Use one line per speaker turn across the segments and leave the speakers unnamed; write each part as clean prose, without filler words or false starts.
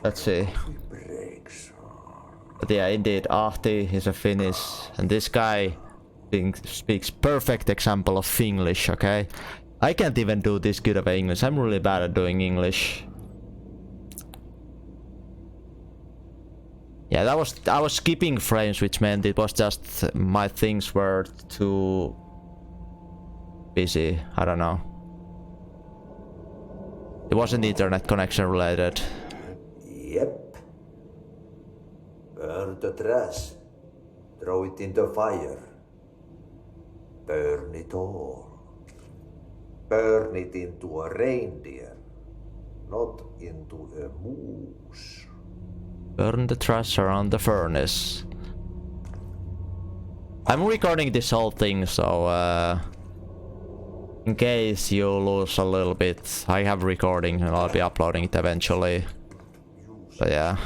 Let's see. But yeah, indeed, Ahti is a Finnish, and this guy speaks perfect example of Finglish, okay? I can't even do this good of English. I'm really bad at doing English. Yeah, I was skipping frames, which meant it was just my things were too busy. I don't know. It wasn't internet connection related.
Yep. Burn the trash. Throw it in the fire. Burn it all. Burn it into a reindeer, not into a moose.
Burn the trash around the furnace. I'm recording this whole thing, so in case you lose a little bit, I have recording and I'll be uploading it eventually. But yeah.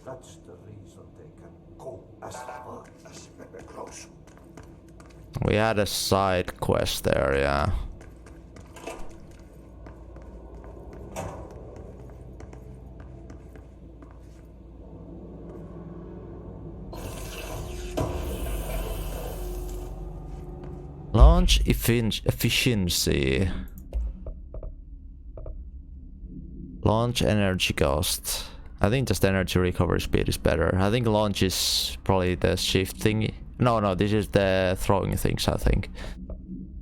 That's the reason they can go as far as close.
We had a side quest there, yeah. Launch efficiency. Launch energy cost. I think just energy recovery speed is better. I think launch is probably the shift thing. No, this is the throwing things, I think.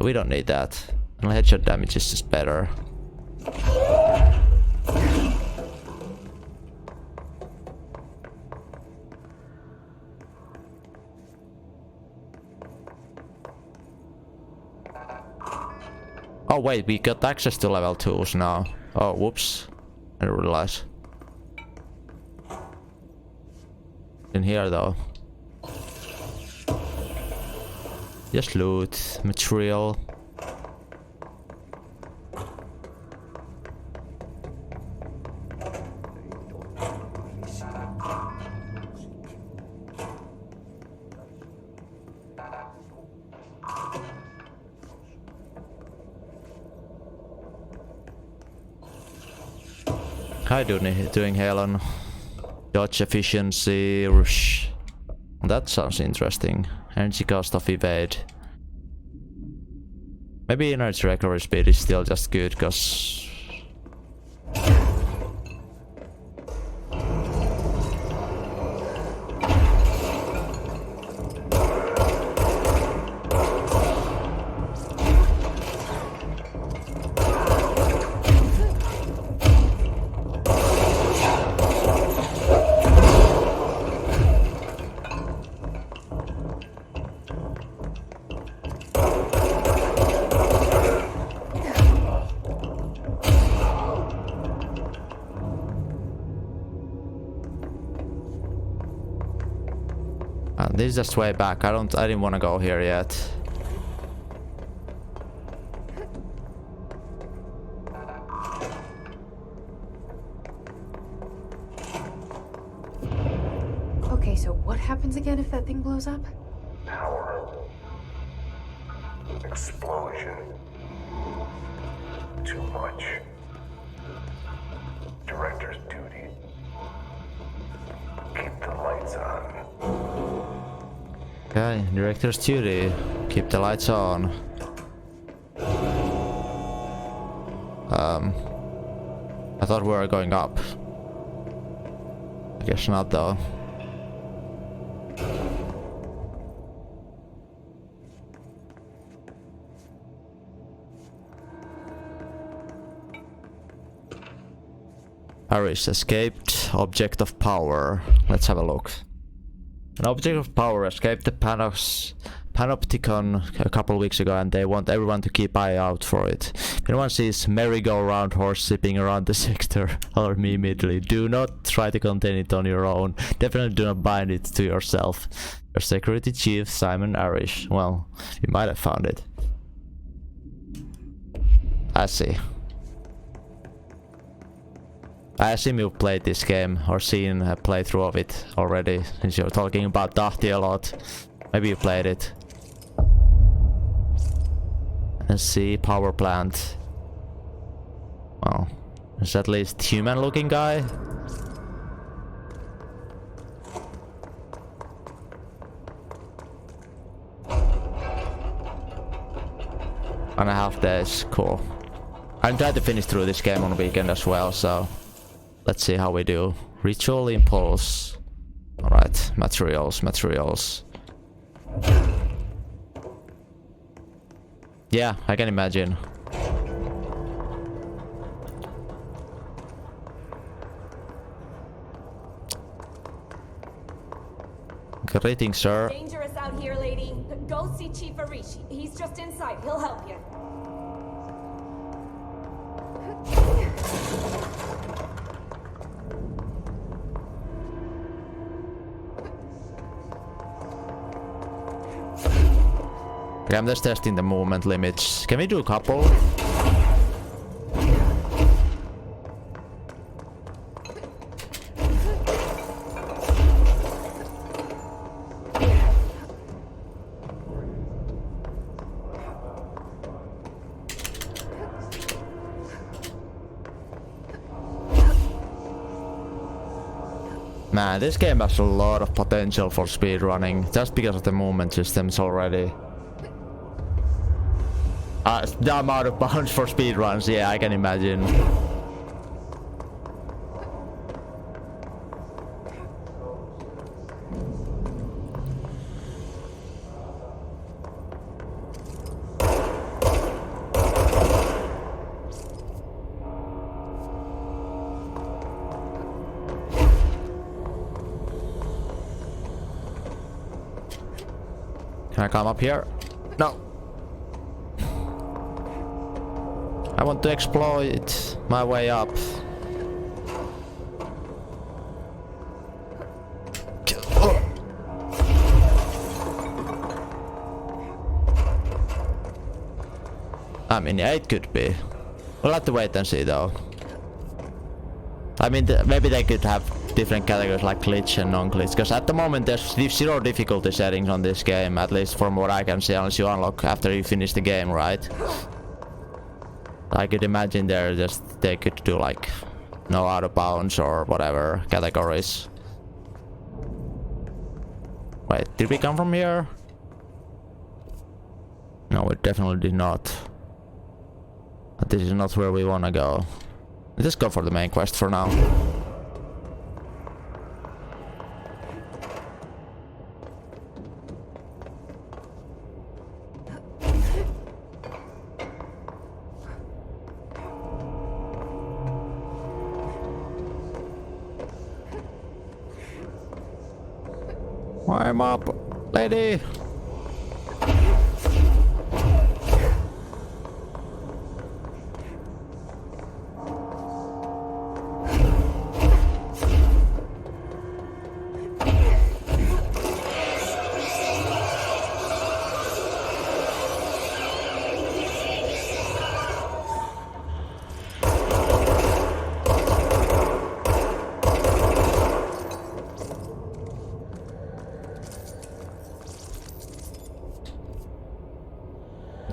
We don't need that. And headshot damage is just better. Oh wait, we got access to level 2s now. Oh, whoops. I didn't realize. In here though. Just loot, material. How you doing, Helen? Dodge efficiency, rush. That sounds interesting. Energy cost of evade. Maybe energy recovery speed is still just good, because... this is just way back. I didn't want to go here yet.
Okay, so what happens again if that thing blows up?
Power. Explosion. Too much. Director's duty. Keep the lights on.
Okay, director's duty. Keep the lights on. I thought we were going up. I guess not though. Paris escaped. Object of power. Let's have a look. An object of power escaped the Panopticon a couple weeks ago, and they want everyone to keep eye out for it. If anyone sees merry-go-round horse zipping around the sector, alert me immediately. Do not try to contain it on your own. Definitely do not bind it to yourself. Your security chief, Simon Arish. Well, you might have found it. I see. I assume you've played this game or seen a playthrough of it already, since you're talking about Dahti a lot. Maybe you played it. Let's see, power plant. Well, Is at least human looking guy. And a half days, cool. I'm trying to finish through this game on weekend as well, so let's see how we do. Ritual impulse. Alright, materials. Yeah, I can imagine. Greetings, sir.
Dangerous out here, lady. Go see Chief Arishi. He's just inside. He'll help you.
Okay, I'm just testing the movement limits. Can we do a couple? Man, this game has a lot of potential for speedrunning, just because of the movement systems already. The amount of bounds for speedruns, yeah, I can imagine. Can I come up here? No. I want to exploit my way up. Oh. I mean, yeah, it could be. We'll have to wait and see though. I mean, maybe they could have different categories like glitch and non-glitch, because at the moment there's zero difficulty settings on this game, at least from what I can see, unless you unlock after you finish the game, right? I could imagine they could do like no out of bounds or whatever categories. Wait, did we come from here? No, we definitely did not. But this is not where we wanna go. Let's just go for the main quest for now. I'm up, lady.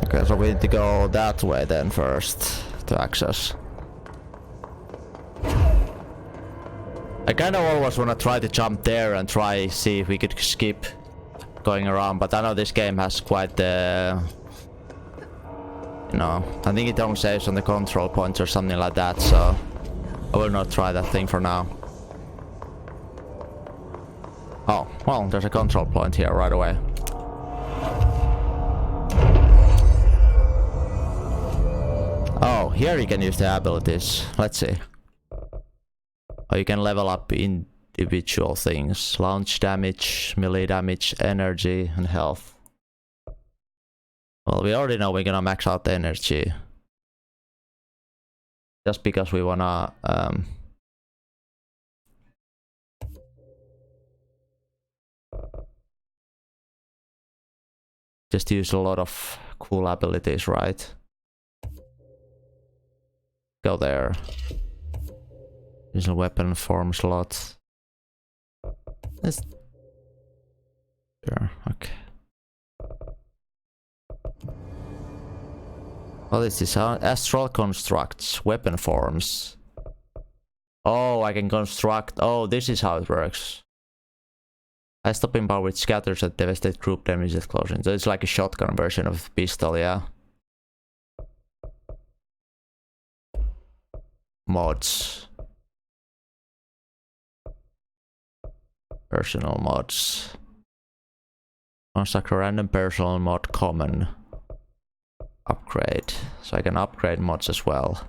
Okay, so we need to go that way then first to access. I kinda always wanna try to jump there and try see if we could skip going around, but I know this game has quite the... You know, I think it only saves on the control points or something like that, so I will not try that thing for now. Oh, well, there's a control point here right away. Oh, here you can use the abilities. Let's see. Oh, you can level up individual things. Launch damage, melee damage, energy, and health. Well, we already know we're gonna max out the energy. Just because we wanna... just use a lot of cool abilities, right? Go there. Use a weapon form slot. Let's... Sure, okay. What is this? Astral constructs, weapon forms. Oh, I can construct. Oh, this is how it works. I stopping power which scatters and devastate group damage explosion. So it's like a shotgun version of pistol, yeah. Mods. Personal mods. Construct a random personal mod common. Upgrade. So I can upgrade mods as well.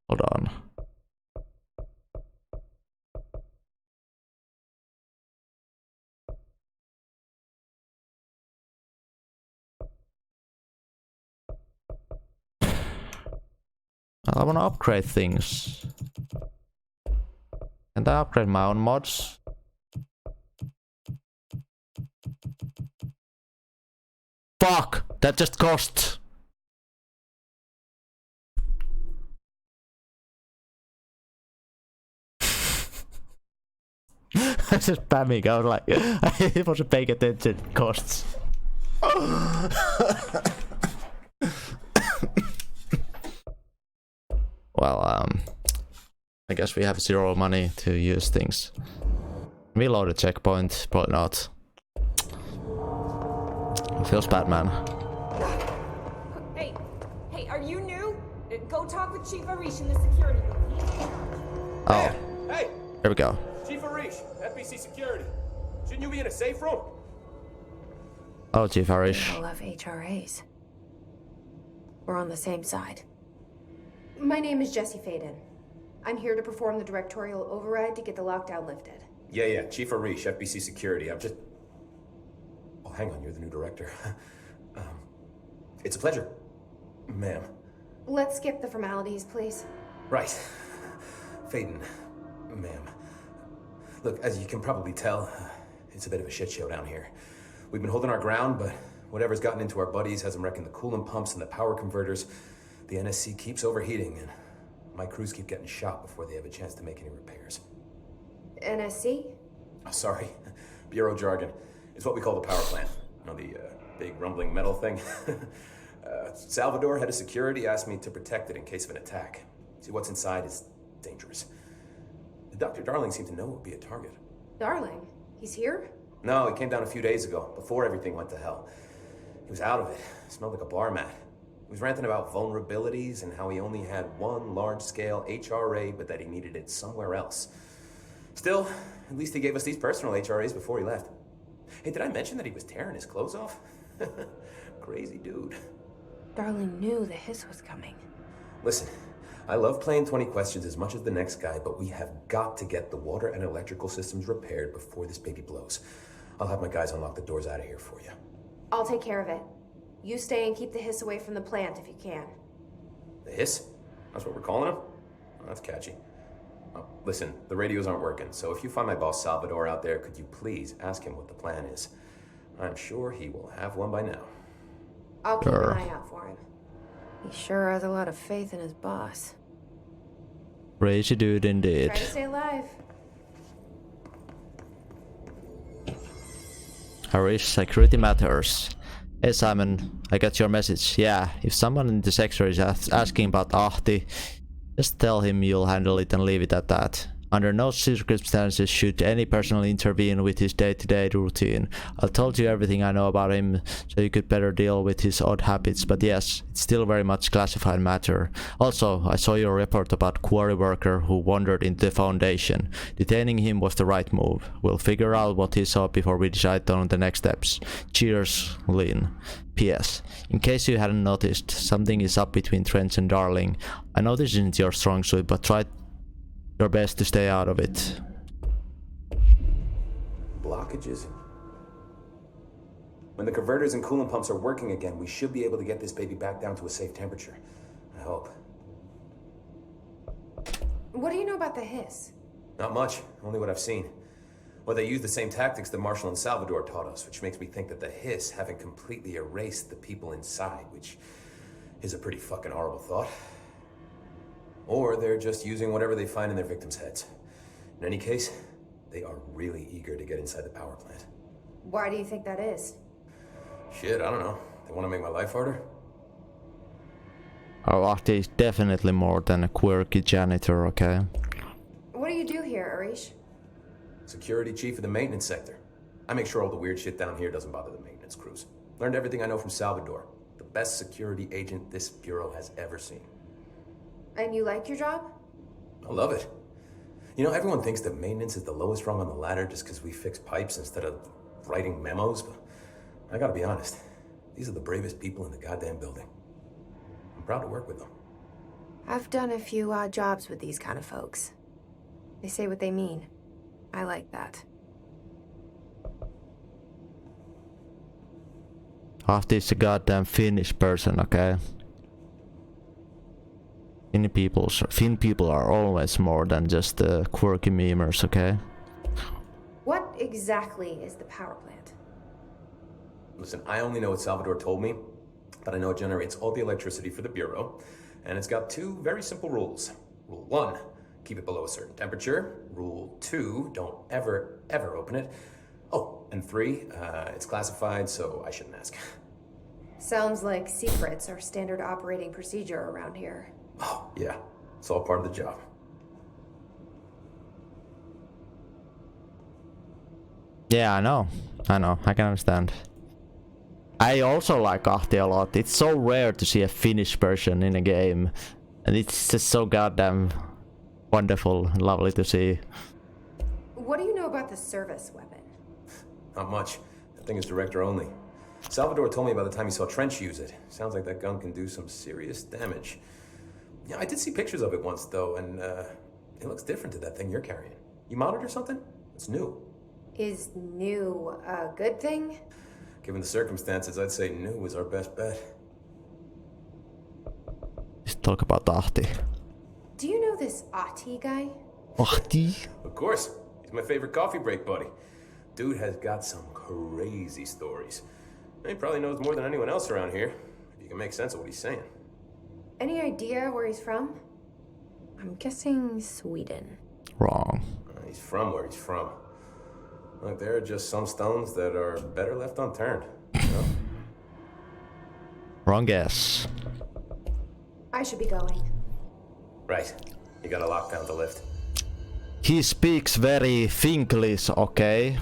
Hold on. I want to upgrade things. Can I upgrade my own mods? Fuck! That just cost! I was just spamming, I was like, I wasn't paying attention, costs. Well, I guess we have zero money to use things. Reload a checkpoint, probably not. Feels bad, man.
Hey, are you new? Go talk with Chief Arish in the security booth.
Oh,
Hey!
here we go.
Chief Arish, FBC Security. Shouldn't you be in a safe room?
Oh, Chief Arish.
I love HRAs. We're on the same side.
My name is Jesse Faden. I'm here to perform the directorial override to get the lockdown lifted.
Yeah, Chief Arish, FBC Security. I'm just... Oh, hang on, you're the new director. It's a pleasure, ma'am.
Let's skip the formalities, please.
Right. Faden, ma'am. Look, as you can probably tell, it's a bit of a shit show down here. We've been holding our ground, but whatever's gotten into our buddies has them wrecking the coolant pumps and the power converters. The NSC keeps overheating, and my crews keep getting shot before they have a chance to make any repairs.
NSC?
Oh, sorry. Bureau jargon. It's what we call the power plant. You know, the big rumbling metal thing? Salvador, head of security, asked me to protect it in case of an attack. See, what's inside is dangerous. Dr. Darling seemed to know it would be a target.
Darling, he's here?
No, he came down a few days ago, before everything went to hell. He was out of it. Smelled like a bar mat. He was ranting about vulnerabilities and how he only had one large-scale HRA, but that he needed it somewhere else. Still, at least he gave us these personal HRAs before he left. Hey, did I mention that he was tearing his clothes off? Crazy dude.
Darling knew the hiss was coming.
Listen, I love playing 20 questions as much as the next guy, but we have got to get the water and electrical systems repaired before this baby blows. I'll have my guys unlock the doors out of here for you.
I'll take care of it. You stay and keep the hiss away from the plant if you can.
The hiss? That's what we're calling him? Oh, that's catchy. Oh, listen, the radios aren't working, so if you find my boss Salvador out there, could you please ask him what the plan is? I'm sure he will have one by now.
I'll keep
Sure.
an eye out for him.
He sure has a lot of faith in his boss.
Crazy dude indeed.
Try to stay alive.
Harish, security matters. Hey Simon, I got your message. Yeah, if someone in the sector is asking about Ahti, just tell him you'll handle it and leave it at that. Under no circumstances should any person intervene with his day-to-day routine. I told you everything I know about him, so you could better deal with his odd habits, but yes, it's still very much classified matter. Also, I saw your report about quarry worker who wandered into the Foundation. Detaining him was the right move. We'll figure out what he saw before we decide on the next steps. Cheers, Lynn. P.S. In case you hadn't noticed, something is up between Trench and Darling. I know this isn't your strong suit, but try your best to stay out of it.
Blockages? When the converters and coolant pumps are working again, we should be able to get this baby back down to a safe temperature. I hope.
What do you know about the hiss?
Not much, only what I've seen. Well, they use the same tactics that Marshall and Salvador taught us, which makes me think that the hiss haven't completely erased the people inside, which is a pretty fucking horrible thought. Or they're just using whatever they find in their victims' heads. In any case, They are really eager to get inside the power plant.
Why do you think that is?
Shit, I don't know. They want to make my life harder?
Oh, Ahti is definitely more than a quirky janitor, okay?
What do you do here, Arish?
Security chief of the maintenance sector. I make sure all the weird shit down here doesn't bother the maintenance crews. Learned everything I know from Salvador. The best security agent this bureau has ever seen.
And you like your job?
I love it. You know, everyone thinks that maintenance is the lowest rung on the ladder just because we fix pipes instead of writing memos, but I gotta be honest. These are the bravest people in the goddamn building. I'm proud to work with them.
I've done a few odd jobs with these kind of folks. They say what they mean. I like that.
Ahti is a goddamn Finnish person, okay? Finn people are always more than just quirky memers, okay?
What exactly is the power plant?
Listen, I only know what Salvador told me, but I know it generates all the electricity for the Bureau, and it's got two very simple rules. Rule 1, keep it below a certain temperature. Rule 2, don't ever, ever open it. Oh, and 3, it's classified, so I shouldn't ask.
Sounds like secrets are standard operating procedure around here.
Oh, yeah, it's all part of the job.
Yeah, I know, I can understand. I also like Ahti a lot. It's so rare to see a Finnish person in a game, and it's just so goddamn wonderful and lovely to see.
What do you know about the service weapon?
Not much. That thing is director only. Salvador told me by the time he saw Trench use it. Sounds like that gun can do some serious damage. Yeah, I did see pictures of it once, though, and it looks different to that thing you're carrying. You modded or something? It's new.
Is new a good thing?
Given the circumstances, I'd say new was our best bet.
Let's talk about Ahti.
Do you know this Ahti guy?
Ahti?
Of course. He's my favorite coffee break buddy. Dude has got some crazy stories. He probably knows more than anyone else around here, if you can make sense of what he's saying.
Any idea where he's from? I'm guessing Sweden.
Wrong.
He's from where he's from. Look, there are just some stones that are better left unturned, you know?
Wrong guess.
I should be going.
Right. You got a lockdown to lift.
He speaks very Finglish, okay?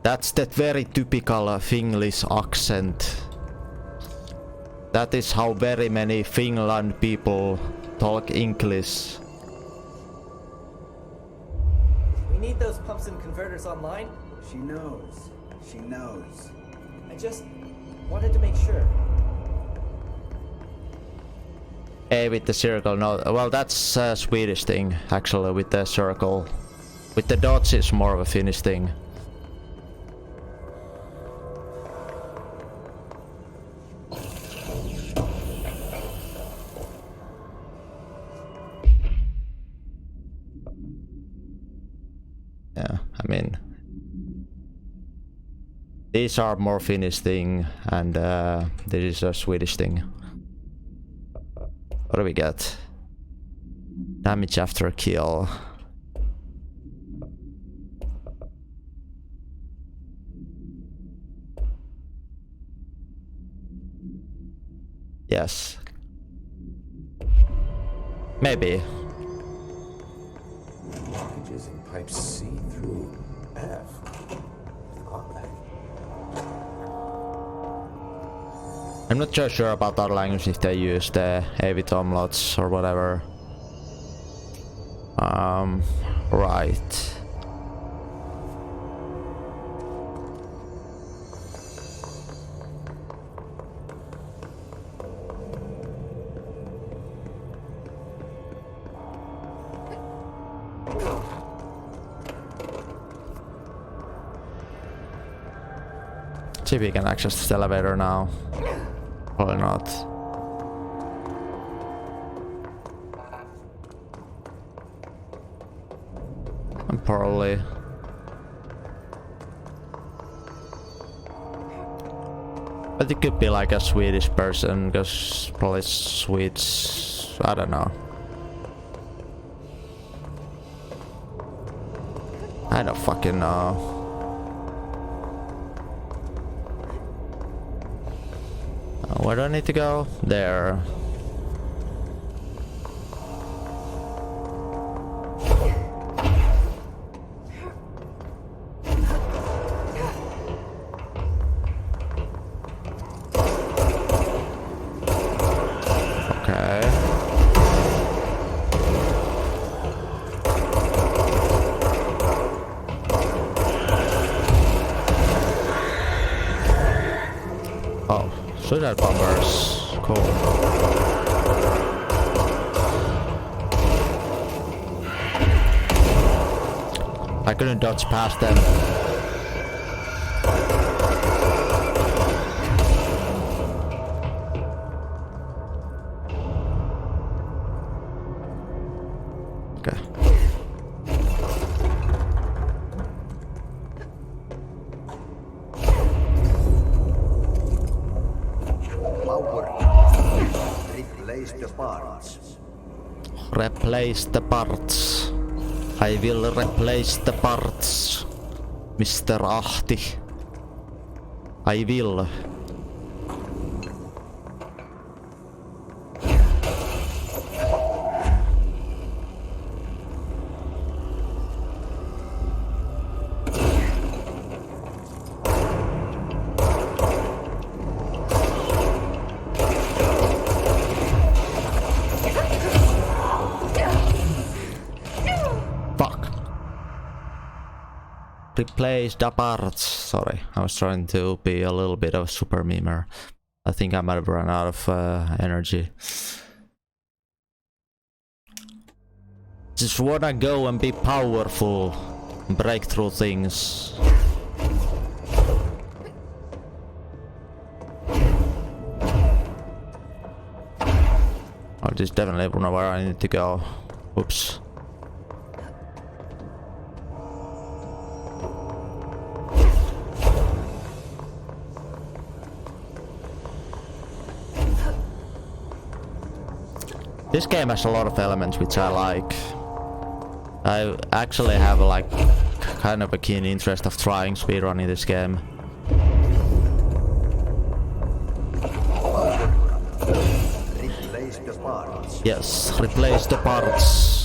That's that very typical Finglish accent. That is how very many Finland people talk English.
We need those pumps and converters online.
She knows. She knows.
I just wanted to make sure.
A with the circle, no. Well, that's a Swedish thing, actually, with the circle. With the dots, it's more of a Finnish thing. Yeah, I mean, these are more Finnish thing, and this is a Swedish thing. What do we get? Damage after a kill. Yes. Maybe.
Packages in pipe C through F. Lockback.
I'm not so sure about other languages if they use the AV tomlots or whatever. Right. See if we can access this elevator now. Probably not. And probably. But it could be like a Swedish person, because probably Swedes, I don't know. I don't fucking know. Where do I need to go? There. Suicide bombers. Cool. I couldn't dodge past them. Okay. Replace the parts. I will replace the parts, Mr. Ahti. I will. Replace the parts. Sorry, I was trying to be a little bit of a super memer. I think I might have run out of energy. Just wanna go and be powerful, break through things. Oh, this is definitely where I need to go. Oops. This game has a lot of elements which I like. I actually have like kind of a keen interest of trying speedrunning this game.
Replace the parts.
Yes, replace the parts.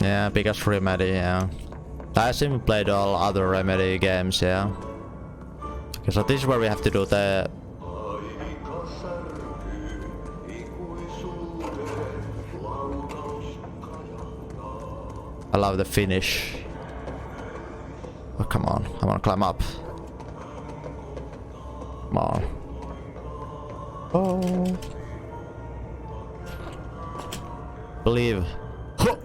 Yeah, biggest Remedy, yeah. I assume we played all other Remedy games, yeah. Okay, so this is where we have to do the... I love the finish. Oh, come on. I wanna climb up. Come on. Oh. Believe. Huh.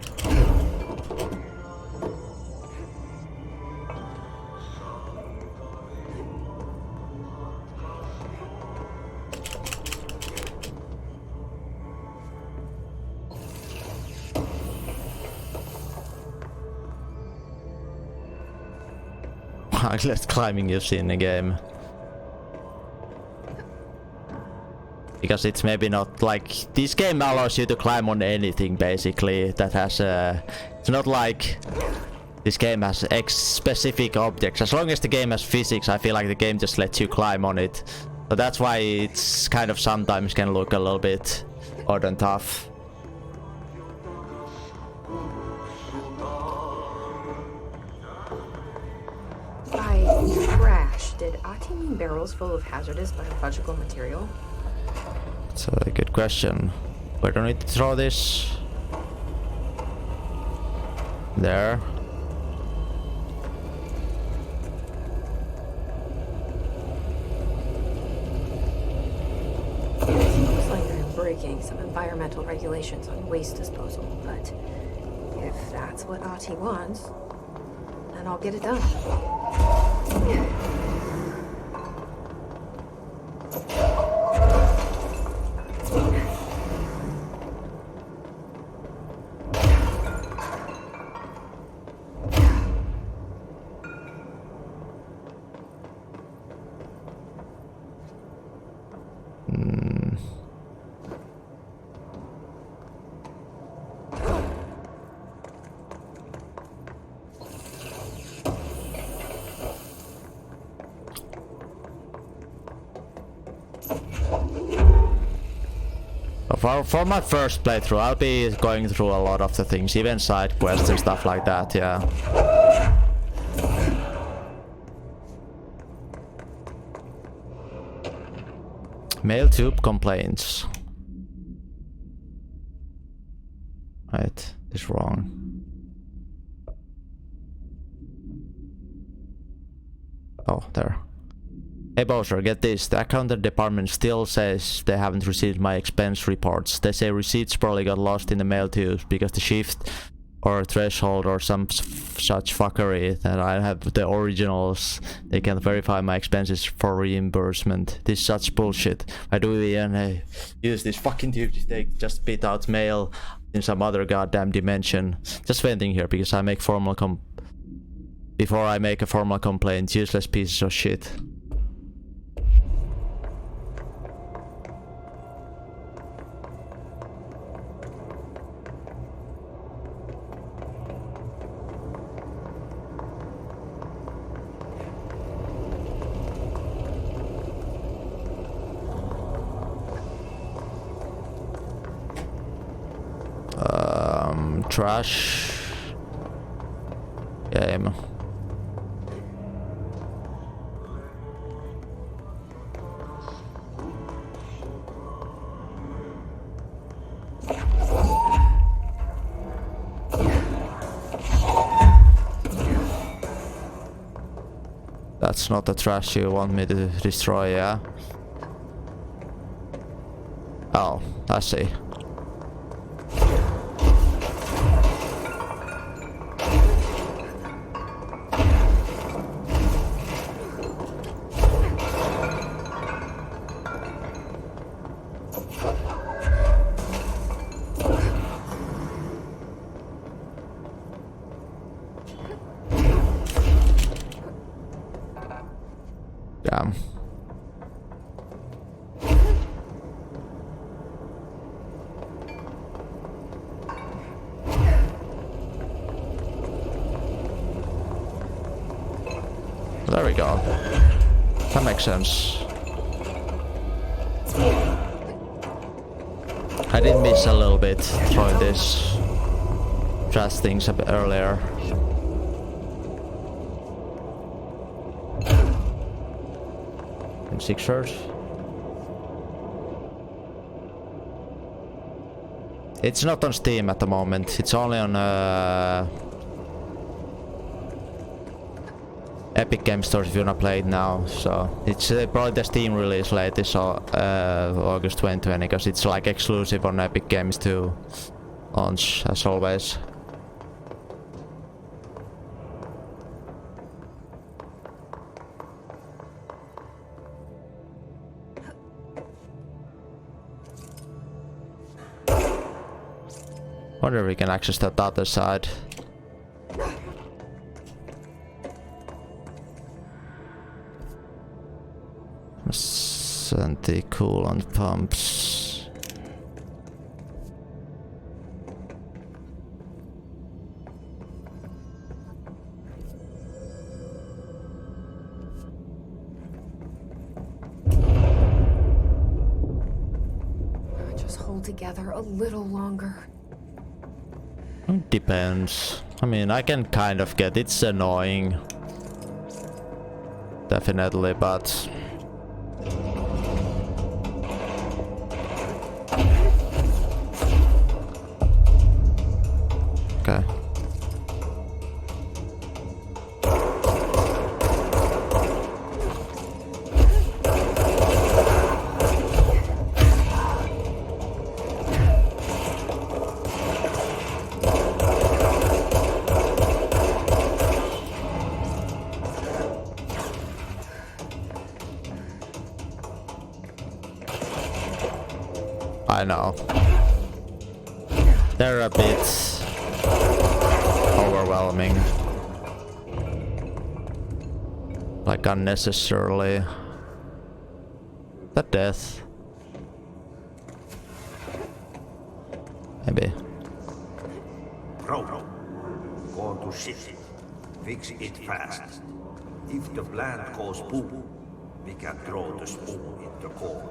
ugliest climbing you've seen in the game. Because it's maybe not like... This game allows you to climb on anything basically that has it's not like this game has specific objects. As long as the game has physics, I feel like the game just lets you climb on it. So that's why it's kind of sometimes can look a little bit odd and tough.
By trash, did Ati mean barrels full of hazardous biological material?
That's a good question. Where do I need to throw this? There.
Looks like I'm breaking some environmental regulations on waste disposal, but if that's what Ati wants, then I'll get it done.
For my first playthrough, I'll be going through a lot of the things, even side quests and stuff like that, yeah. Mail tube complaints. Right, this is wrong. Oh, there. Hey Bowser, get this. The accountant department still says they haven't received my expense reports. They say receipts probably got lost in the mail tubes because the shift or threshold or some such fuckery that I have the originals. They can't verify my expenses for reimbursement. This is such bullshit. Why do we even use this fucking tube to take just spit out mail in some other goddamn dimension? Just venting here because I make before I make a formal complaint. Useless pieces of shit. Trash game. That's not the trash you want me to destroy, yeah? Oh, I see. Damn. There we go. That makes sense. I did miss a little bit throwing this trash things a bit earlier. Sixers. It's not on Steam at the moment. It's only on Epic Game Store if you wanna play it now. So it's probably the Steam release lately, so August 2020, because it's like exclusive on Epic Games to launch as always. Wonder if we can access that other side. Anti-coolant pumps.
Just hold together a little longer.
Depends. I mean, I can kind of get it's annoying. Definitely, but okay. I know. They're a bit overwhelming. Like unnecessarily. The death. Maybe.
Bro, go to ship. Fix it fast. If the plant goes boom, we can throw the spoon in the corner.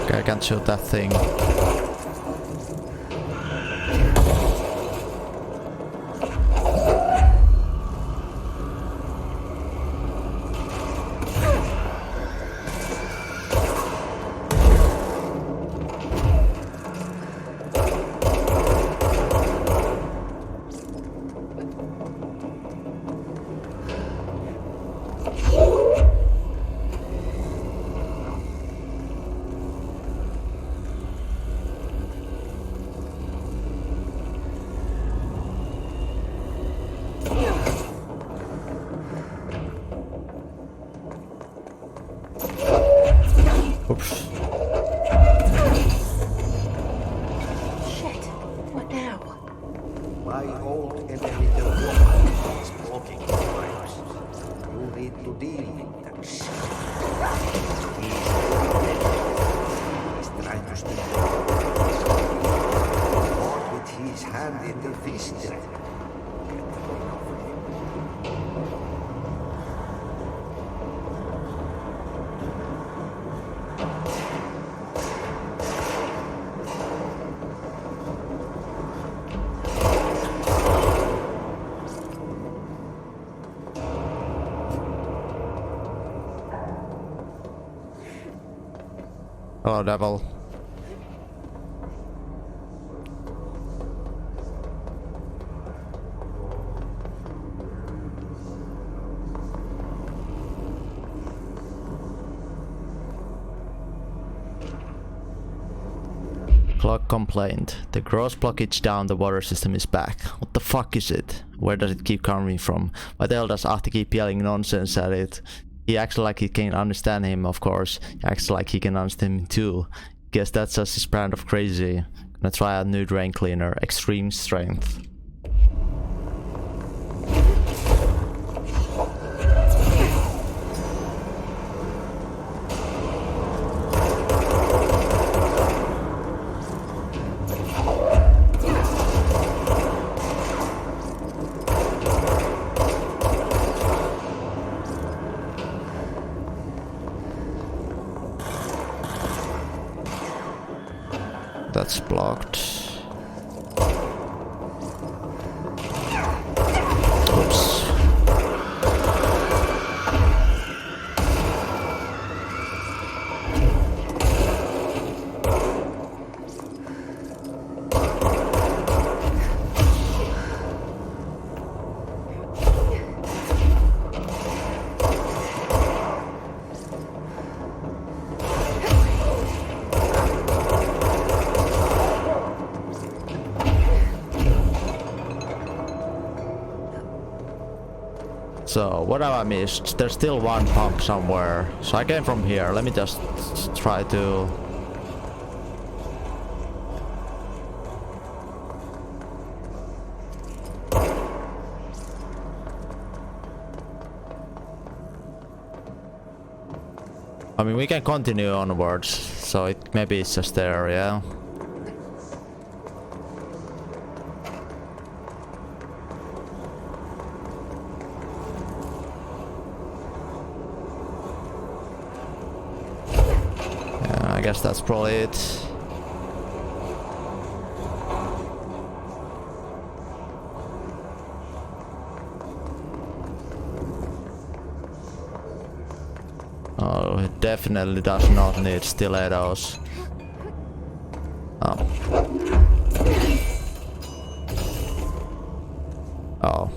Okay, I can't shoot that thing. Oops.
Shit. What now?
My old enemy, the woman, is blocking the pipes. You need to deal with that shit. He's trying to steal the Walk with his hand in the fist.
Hello, devil. Clock complained. The gross blockage down the water system is back. What the fuck is it? Where does it keep coming from? Why the hell does Ahti keep yelling nonsense at it? He acts like he can understand him, of course. He acts like he can understand him too. Guess that's just his brand of crazy. Gonna try a new drain cleaner. Extreme strength. That's blocked. Oops. So, what have I missed? There's still one pump somewhere. So I came from here. Let me just try to... I mean, we can continue onwards. So it maybe it's just there, yeah. I guess that's probably it. Oh, it definitely does not need stilettos. Oh. Oh.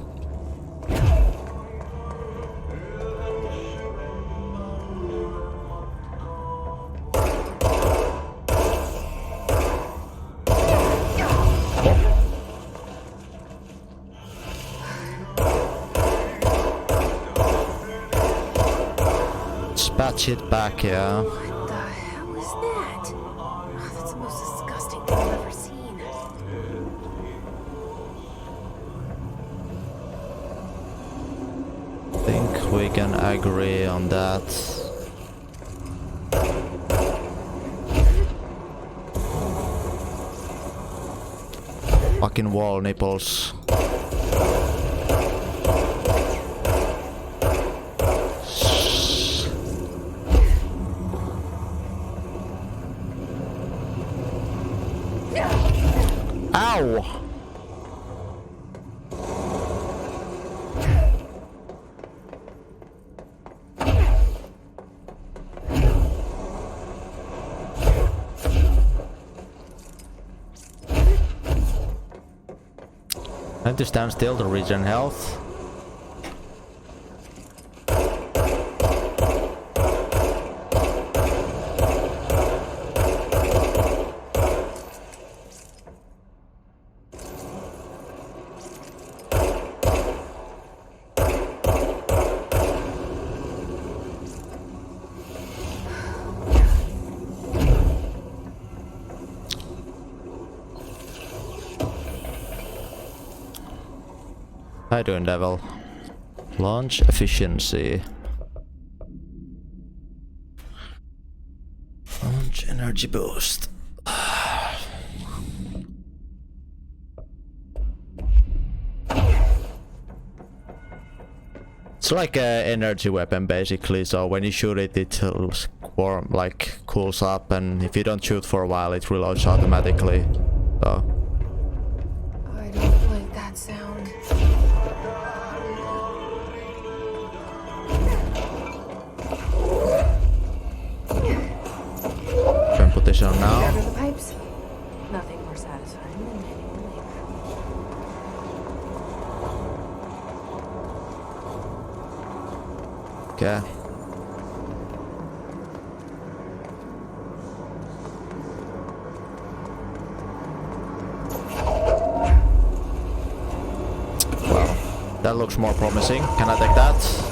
Patch it back, yeah.
What the hell is that? Oh, that's the most disgusting thing I've ever seen.
I think we can agree on that. Fucking wall nipples. Ow! I have to stand still to regen health. How you doing, Devil? Launch efficiency. Launch energy boost. It's like an energy weapon basically, so when you shoot it, it like cools up, and if you don't shoot for a while, it reloads automatically. So.
I don't like that sound.
Turn position on now.
Under the pipes. Nothing more satisfying than manual labor.
Okay. Well, that looks more promising. Can I take that?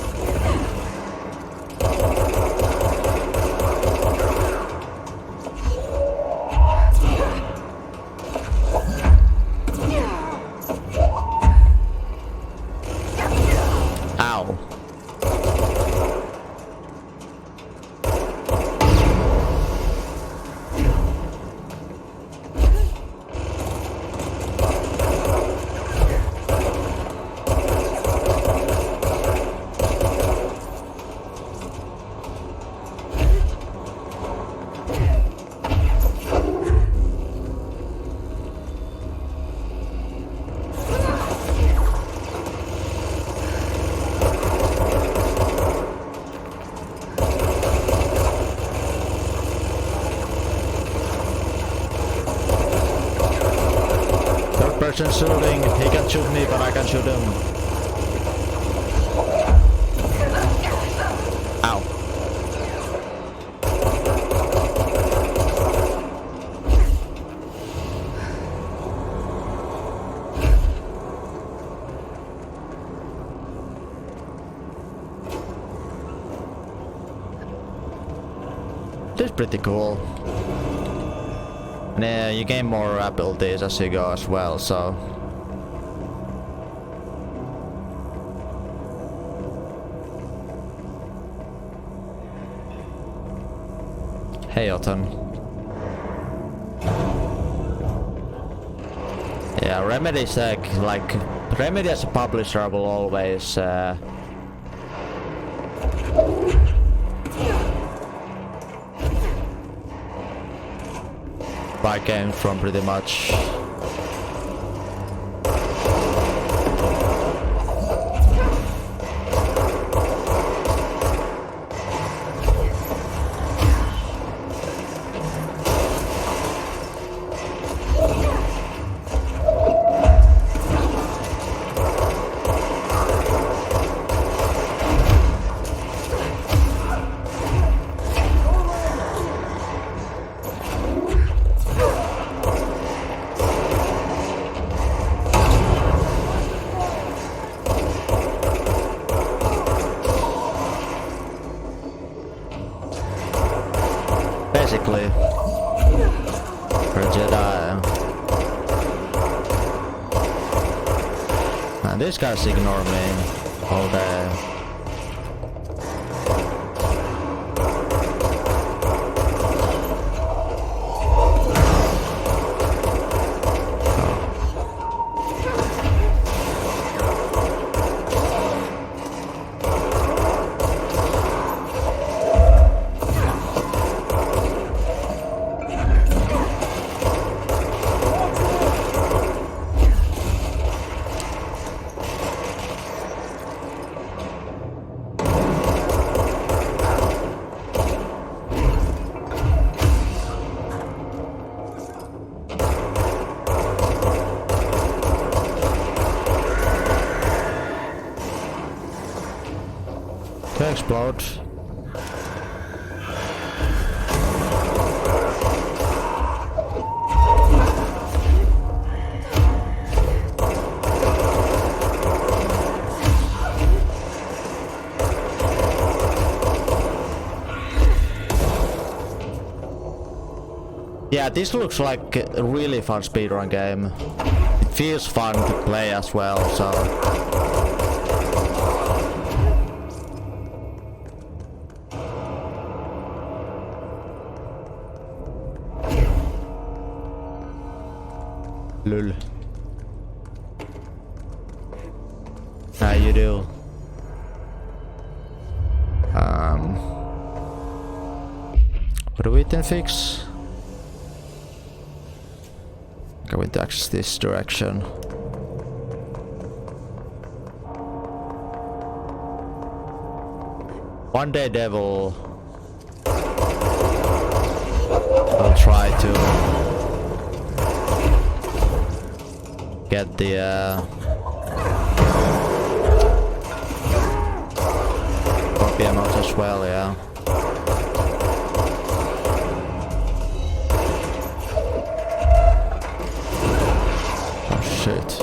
Ow. Person shooting, he can shoot me, but I can shoot him. Ow. is pretty cool. And you gain more abilities as you go as well, so... Hey, Otton. Yeah, Remedy's like Remedy as a publisher will always buy games from pretty much. Basically, for a Jedi. And these guys ignore me all day. To explode. Yeah, this looks like a really fun speedrun game. It feels fun to play as well, so... Lul. How you do? What do we then fix? Going to access this direction. One day devil will try to get the copy amount as well, yeah. Oh shit.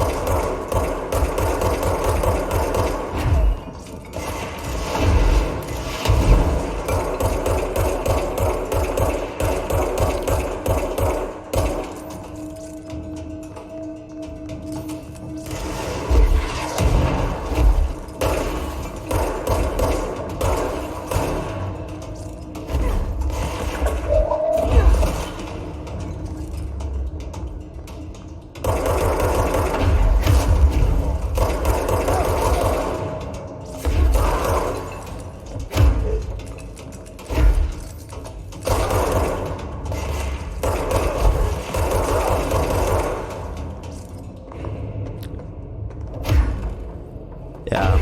Yeah.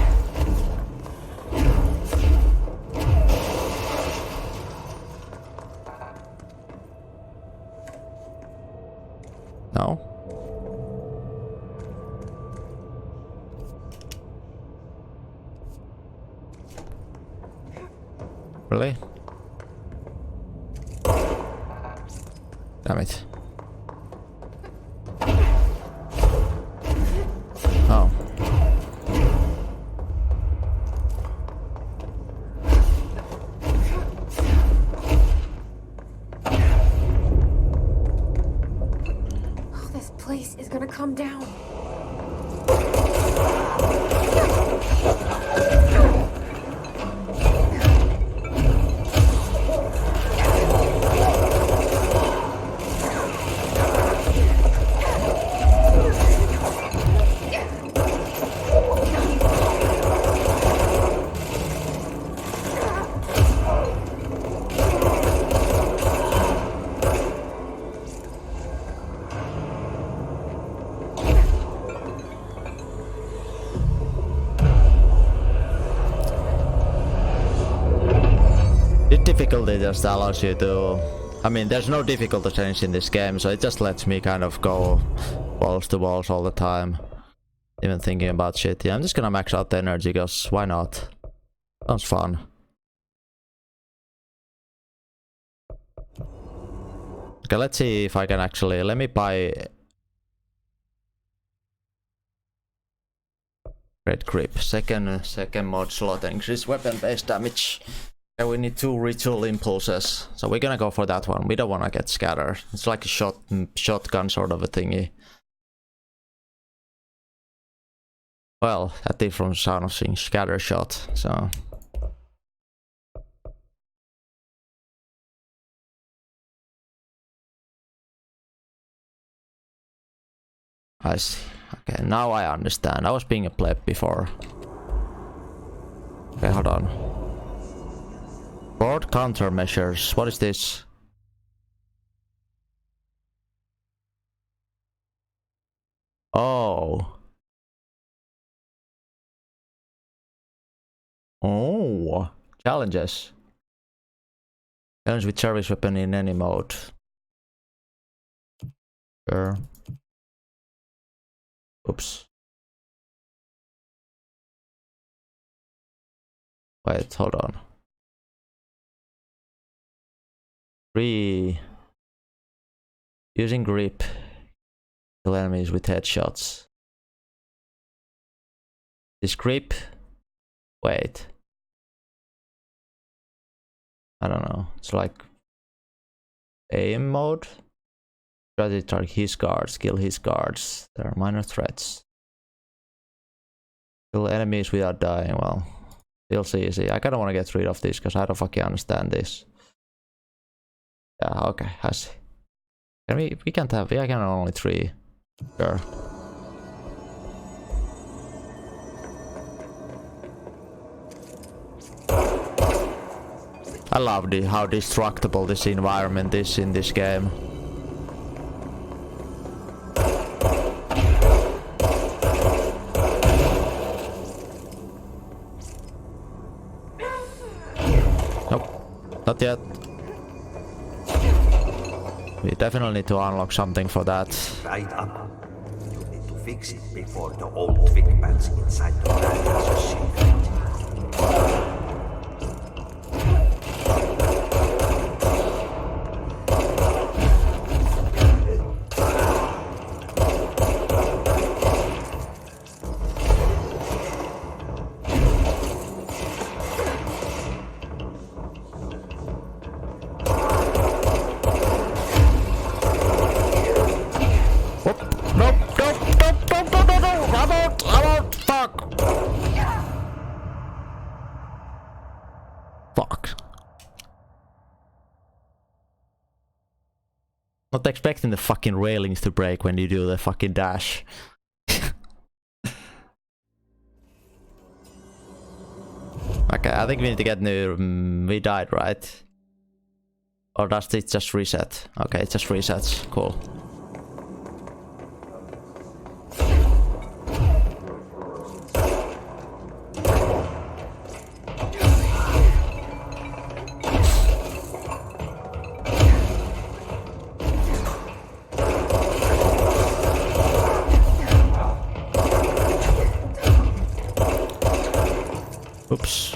No. Really? Damn it. Oh.
place is gonna come down.
Difficulty just allows you to... I mean, there's no difficulty change in this game, so it just lets me kind of go balls to walls all the time. Even thinking about shit. Yeah, I'm just gonna max out the energy, because why not? Sounds fun. Okay, let's see if I can actually... Let me buy... Great grip. Second mod slot, increase weapon base damage. Okay, we need 2 ritual impulses, so we're gonna go for that one. We don't wanna get scattered. It's like a shotgun sort of a thingy. Well, that is from sound of things, scatter shot, so... I see. Okay, now I understand. I was being a pleb before. Okay, hold on. Board countermeasures. What is this? Oh. Oh. Challenges. Challenge with service weapon in any mode. Sure. Oops. Wait, hold on. 3. Using grip. Kill enemies with headshots. This grip. Wait. I don't know. It's like aim mode. Try to target his guards, kill his guards. There are minor threats. Kill enemies without dying. Well, feels easy. I kinda wanna get rid of this because I don't fucking understand this. Yeah, okay, I see. Can we can't have, I can have only 3. Sure. I love how destructible this environment is in this game. Nope, not yet. We definitely need to unlock something for that.
Right up. You need to fix it before the old Vic bats inside the plant has a secret.
Not expecting the fucking railings to break when you do the fucking dash. Okay, I think we need to get new... we died, right? Or does it just reset? Okay, it just resets. Cool. Oops.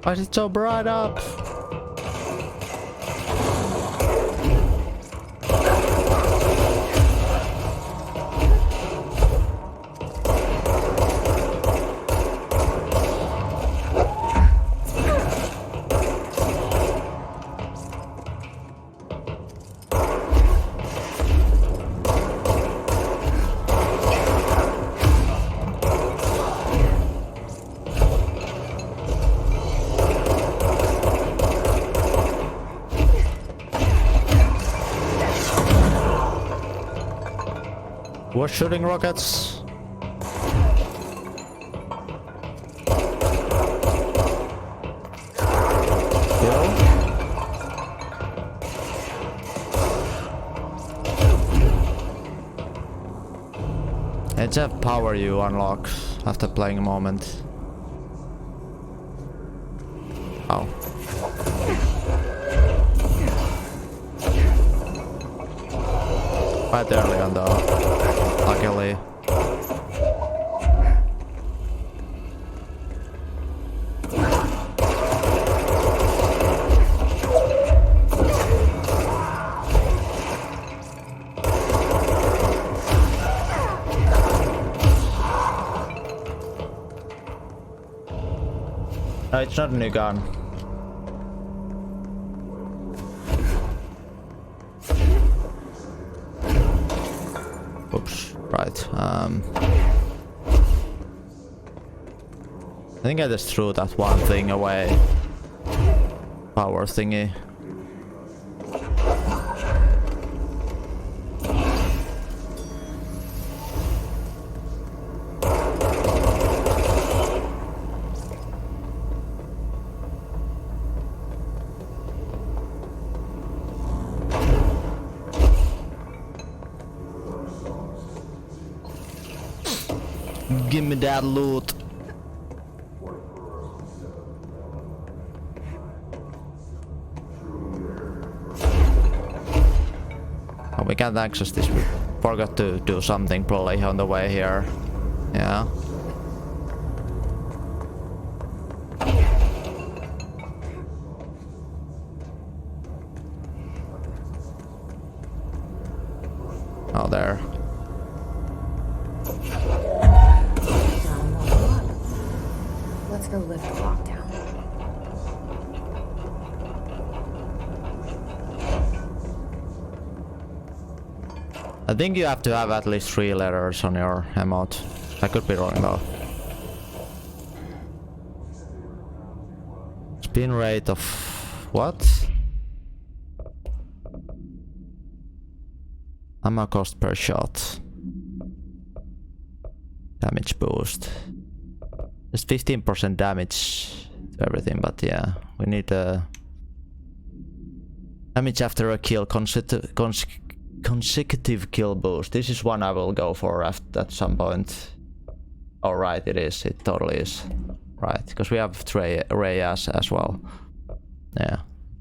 Why is it so bright up? was shooting rockets. It's a power you unlock after playing a moment. Oh. Quite early on though, luckily. No, it's not a new gun. Oops, right. I think I just threw that one thing away. Power thingy. Give me that loot. Oh, we can't access this. We forgot to do something probably on the way here. Yeah. Oh, there.
Let's go lift the lockdown.
I think you have to have at least 3 letters on your emote. I could be wrong though. Spin rate of what? Ammo cost per shot. Damage boost. Just 15% damage to everything, but yeah, we need a damage after a kill, consecutive kill boost. This is one I will go for at some point. Oh right, it is. It totally is. Right, because we have Ray as well. Yeah,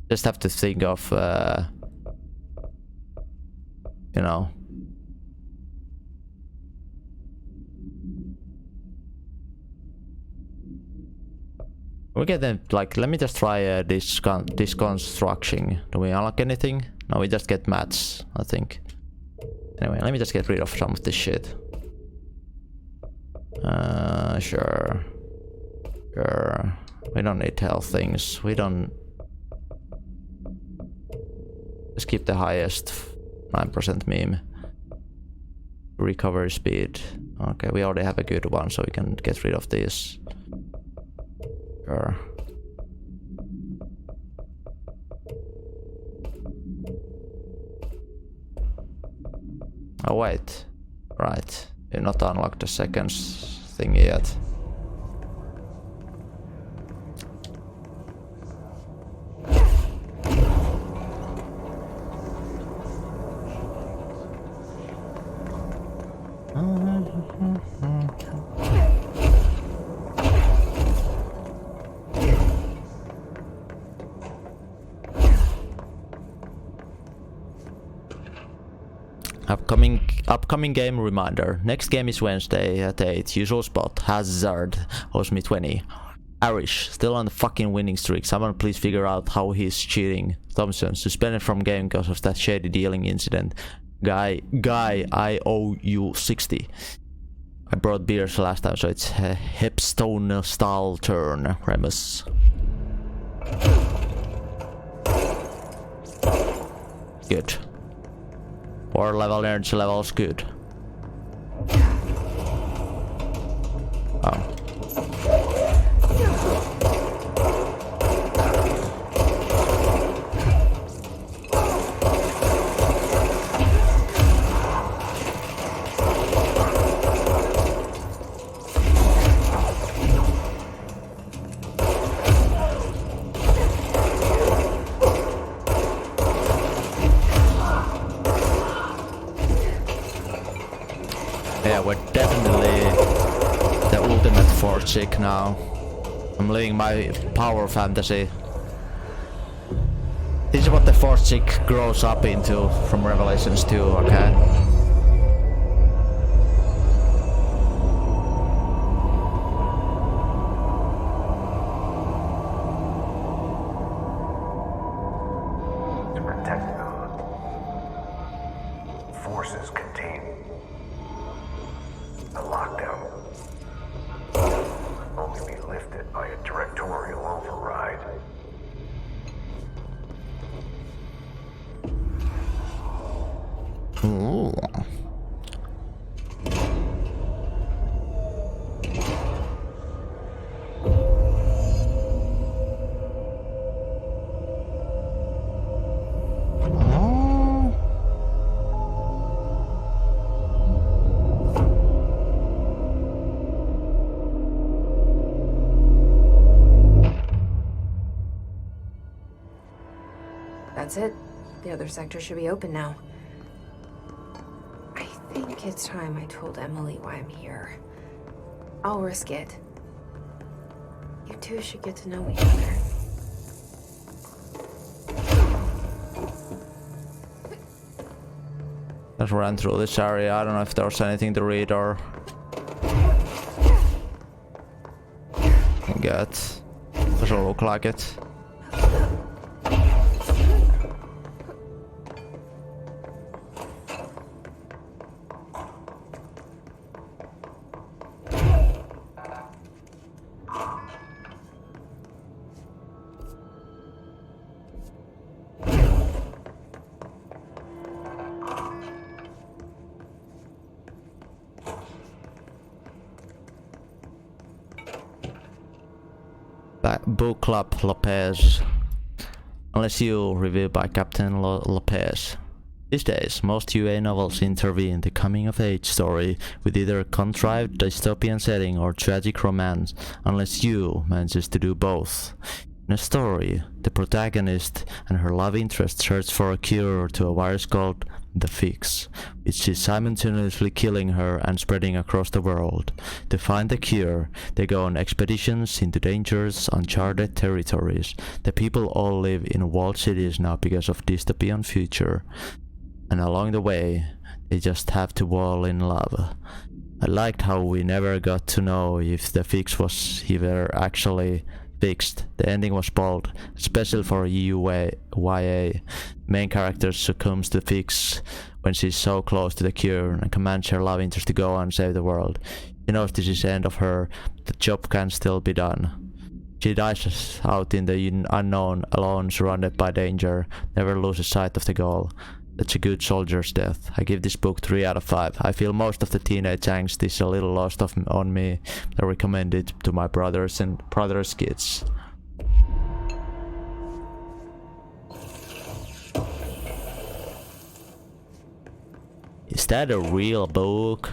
just have to think of, you know. We get them, like, let me just try this construction. Do we unlock anything? No, we just get mats, I think. Anyway, let me just get rid of some of this shit. Sure. Sure. We don't need health things. We don't... Just keep the highest 9% meme. Recovery speed. Okay, we already have a good one, so we can get rid of these. Sure. Oh wait, right. You not unlocked the seconds thing yet. Upcoming game reminder. Next game is Wednesday at 8. Usual spot. Hazard. Owes me 20. Arish. Still on the fucking winning streak. Someone please figure out how he's cheating. Thompson. Suspended from game because of that shady dealing incident. Guy, I owe you 60. I brought beers last time, so it's a Hepstone style turn. Remus. Good. Power level, energy level is good. Oh. logic now. I'm living my power fantasy. This is what the Force chick grows up into from Revelations 2, okay?
To protect them, forces contain a lockdown. Only be lifted by a directorial override.
Ooh.
That's it. The other sector should be open now. I think it's time I told Emily why I'm here. I'll risk it. You two should get to know each other.
Let's run through this area. I don't know if there's anything to read or get. Doesn't look like it. Book Club Lopez. Unless you review by Captain Lopez. These days, most UA novels intervene the coming-of-age story with either a contrived dystopian setting or tragic romance, unless you manages to do both. In a story, the protagonist and her love interest search for a cure to a virus called the Fix, which is simultaneously killing her and spreading across the world. To find the cure, they go on expeditions into dangerous, uncharted territories. The people all live in walled cities now because of dystopian future. And along the way, they just have to fall in love. I liked how we never got to know if the Fix was ever actually fixed. The ending was bold, especially for YA. Main character succumbs to Fix when she's so close to the cure and commands her love interest to go and save the world. She knows this is the end of her, the job can still be done. She dies out in the unknown, alone, surrounded by danger, never loses sight of the goal. That's a good soldier's death. I give this book 3 out of 5. I feel most of the teenage angst is a little lost on me. I recommend it to my brothers and brothers' kids. Is that a real book?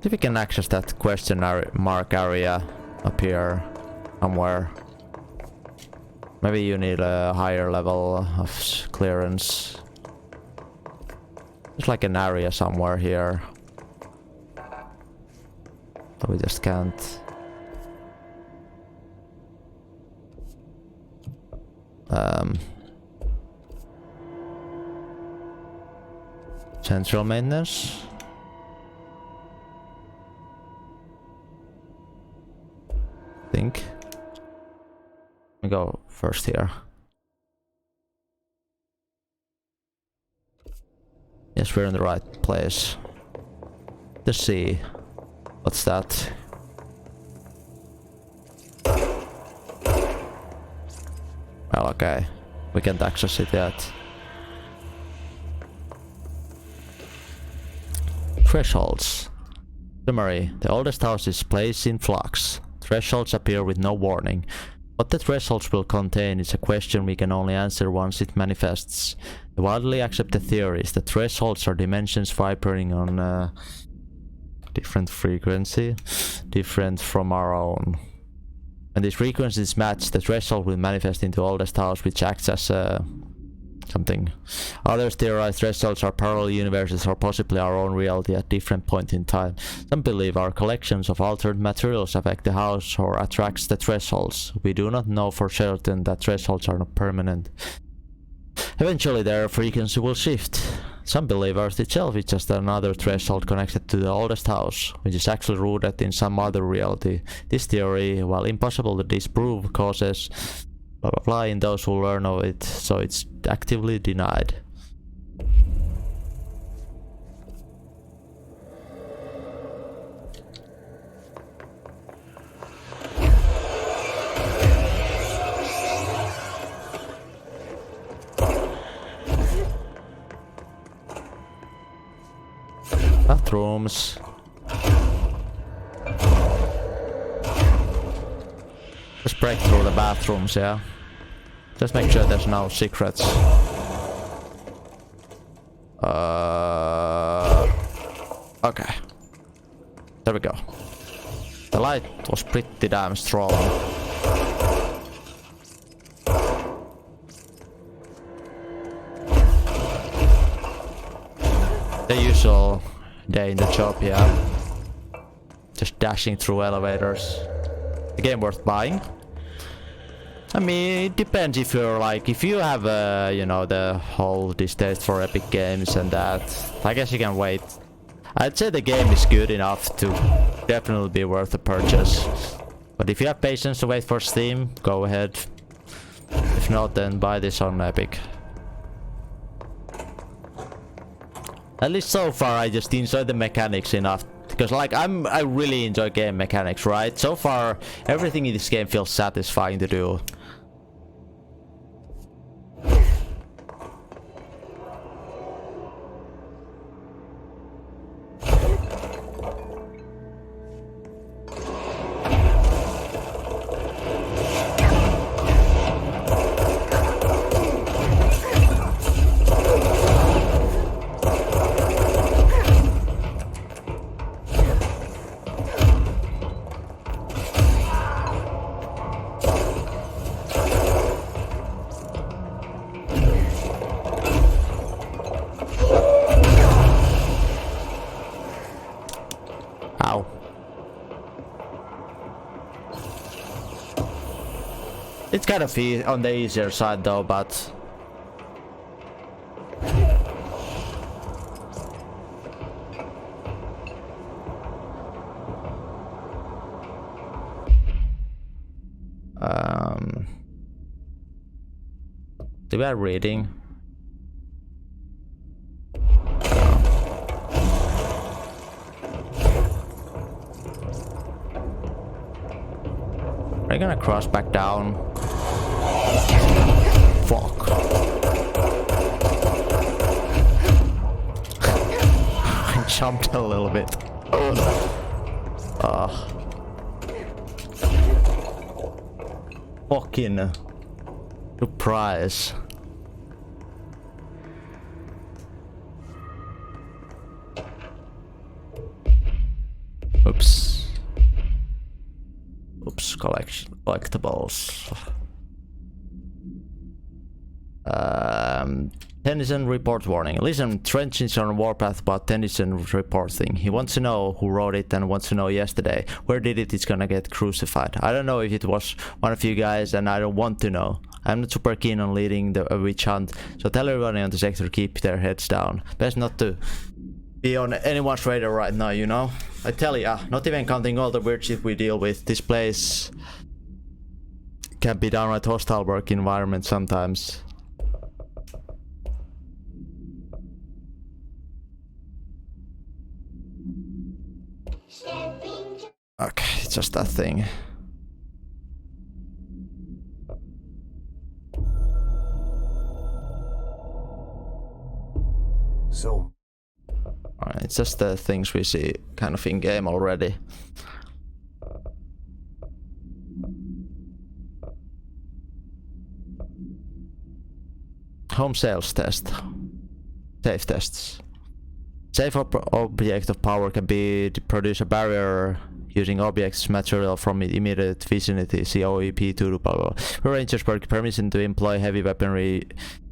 See if we can access that question mark area up here somewhere. Maybe you need a higher level of clearance. There's like an area somewhere here. But we just can't. Central maintenance. Think. We go first here. Yes, we're in the right place. The sea. What's that? Well, okay. We can't access it yet. Thresholds. Summary. The oldest house is placed in flux. Thresholds appear with no warning. What the thresholds will contain is a question we can only answer once it manifests. The widely accepted theory is that thresholds are dimensions vibrating on a different frequency, different from our own. When these frequencies match, the threshold will manifest into oldest house, which acts as something. Others theorize thresholds are parallel universes or possibly our own reality at different points in time. Some believe our collections of altered materials affect the house or attracts the thresholds. We do not know for certain that thresholds are not permanent. Eventually their frequency will shift. Some believe Earth itself is just another threshold connected to the oldest house, which is actually rooted in some other reality. This theory, while impossible to disprove, causes blah blah blah in those who learn of it, so it's actively denied. Bathrooms. Just break through the bathrooms, yeah. Just make sure there's no secrets. Okay. There we go. The light was pretty damn strong. The usual day in the job, yeah. Just dashing through elevators. A game worth buying. I mean, it depends if you're like, if you have you know, the whole distaste for Epic Games and that, I guess you can wait. I'd say the game is good enough to definitely be worth a purchase. But if you have patience to wait for Steam, go ahead. If not, then buy this on Epic. At least so far I just enjoy the mechanics enough. Because like I really enjoy game mechanics, right? So far everything in this game feels satisfying to do. It's kind of on the easier side though, but do we have reading? We're gonna cross back down. Fuck. I jumped a little bit. Fucking surprise. Oops. Oops, collectibles. Tennyson report warning. Listen, Trench is on Warpath about Tennyson report thing. He wants to know who wrote it and wants to know yesterday. Where did it? It's gonna get crucified. I don't know if it was one of you guys and I don't want to know. I'm not super keen on leading the witch hunt, so tell everybody on the sector keep their heads down. Best not to be on anyone's radar right now, you know? I tell ya, not even counting all the weird shit we deal with, this place can be downright hostile work environment sometimes. Okay, it's just that thing.
So,
alright, it's just the things we see kind of in game already. Home sales test. Safe tests. Safe object of power can be to produce a barrier using objects material from immediate vicinity, see OEP 2 blah blah. Rangers were permission to employ heavy weaponry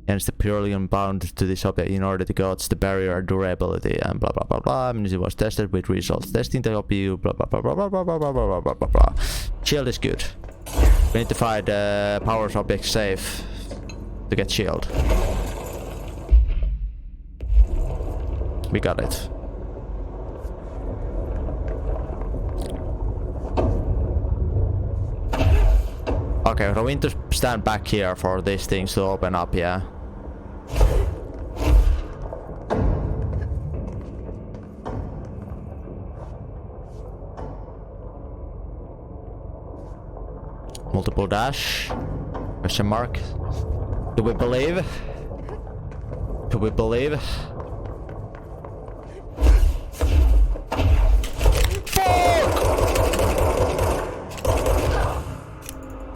against the purely unbound to this object in order to gauge the barrier durability and blah blah blah blah. Ammunition was tested with results. Testing the OPU blah blah blah blah blah blah blah blah blah blah blah blah. Shield is good. We need to find powers object safe to get shield. We got it. Okay, so we need to stand back here for these things to open up, yeah. Multiple dash? Question mark? Do we believe? Do we believe?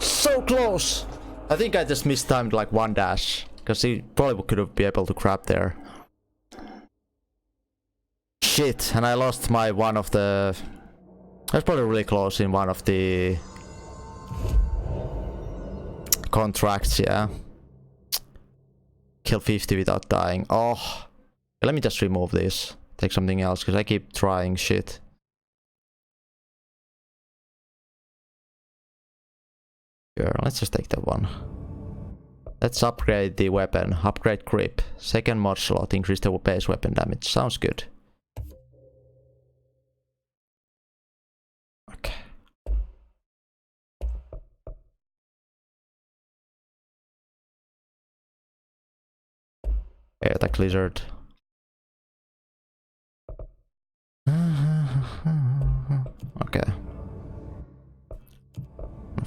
So close! I think I just mistimed like one dash, because he probably could have been able to grab there. Shit, and I lost my one of the... I was probably really close in one of the contracts, yeah. Kill 50 without dying. Oh, let me just remove this. Take something else, because I keep trying shit. Sure, let's just take that one. Let's upgrade the weapon. Upgrade grip. Second mod slot. Increase the base weapon damage. Sounds good. Okay. Air attack lizard. Okay.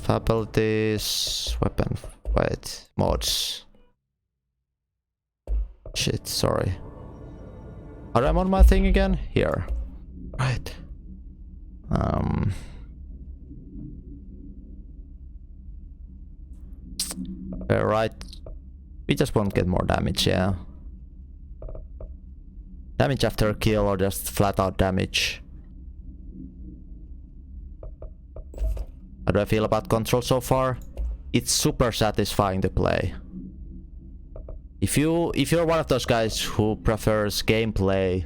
Abilities, weapon, wait, mods. Shit, sorry. Are I'm on my thing again? Here. Right. Right. We just won't get more damage, yeah. Damage after a kill or just flat out damage. How do I feel about Control so far? It's super satisfying to play. If you're one of those guys who prefers gameplay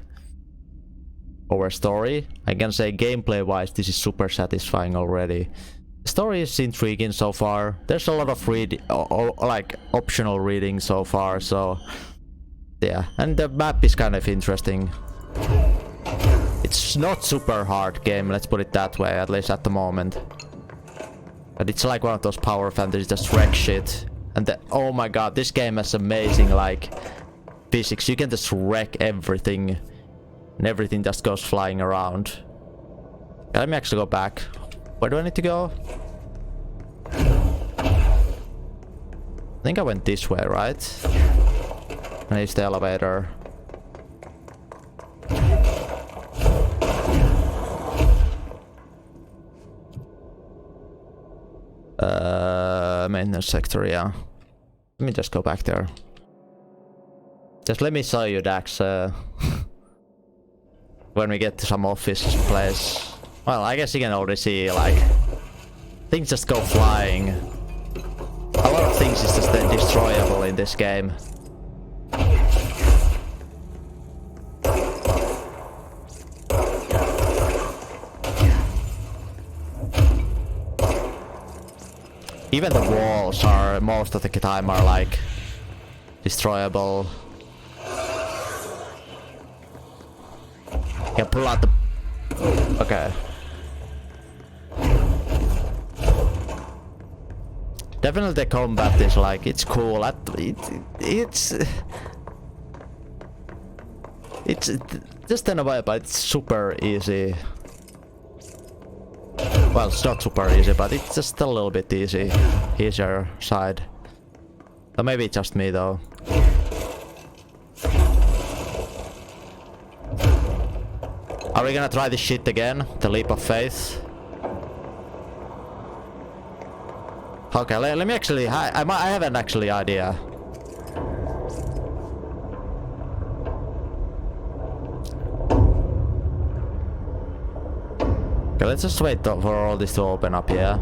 over story, I can say gameplay wise this is super satisfying already. The story is intriguing so far. There's a lot of like optional reading so far, so yeah, and the map is kind of interesting. It's not super hard game, let's put it that way, at least at the moment. But it's like one of those power fantasies, just wreck shit. And oh my god, this game has amazing like physics. You can just wreck everything. And everything just goes flying around. Let me actually go back. Where do I need to go? I think I went this way, right? And it's the elevator. Maintenance sector, yeah. Let me just go back there. Just let me show you Dax when we get to some office place. Well, I guess you can already see like things just go flying. A lot of things is just then destroyable in this game. Even the walls are, most of the time are like destroyable. Can pull out the... Okay. Definitely the combat is like, it's cool. It's just in a way, but it's super easy. Well, it's not super easy, but it's just a little bit easier side. Or maybe it's just me though. Are we gonna try this shit again? The leap of faith? Okay, let me actually... I have an actually idea. Okay, let's just wait for all this to open up, yeah?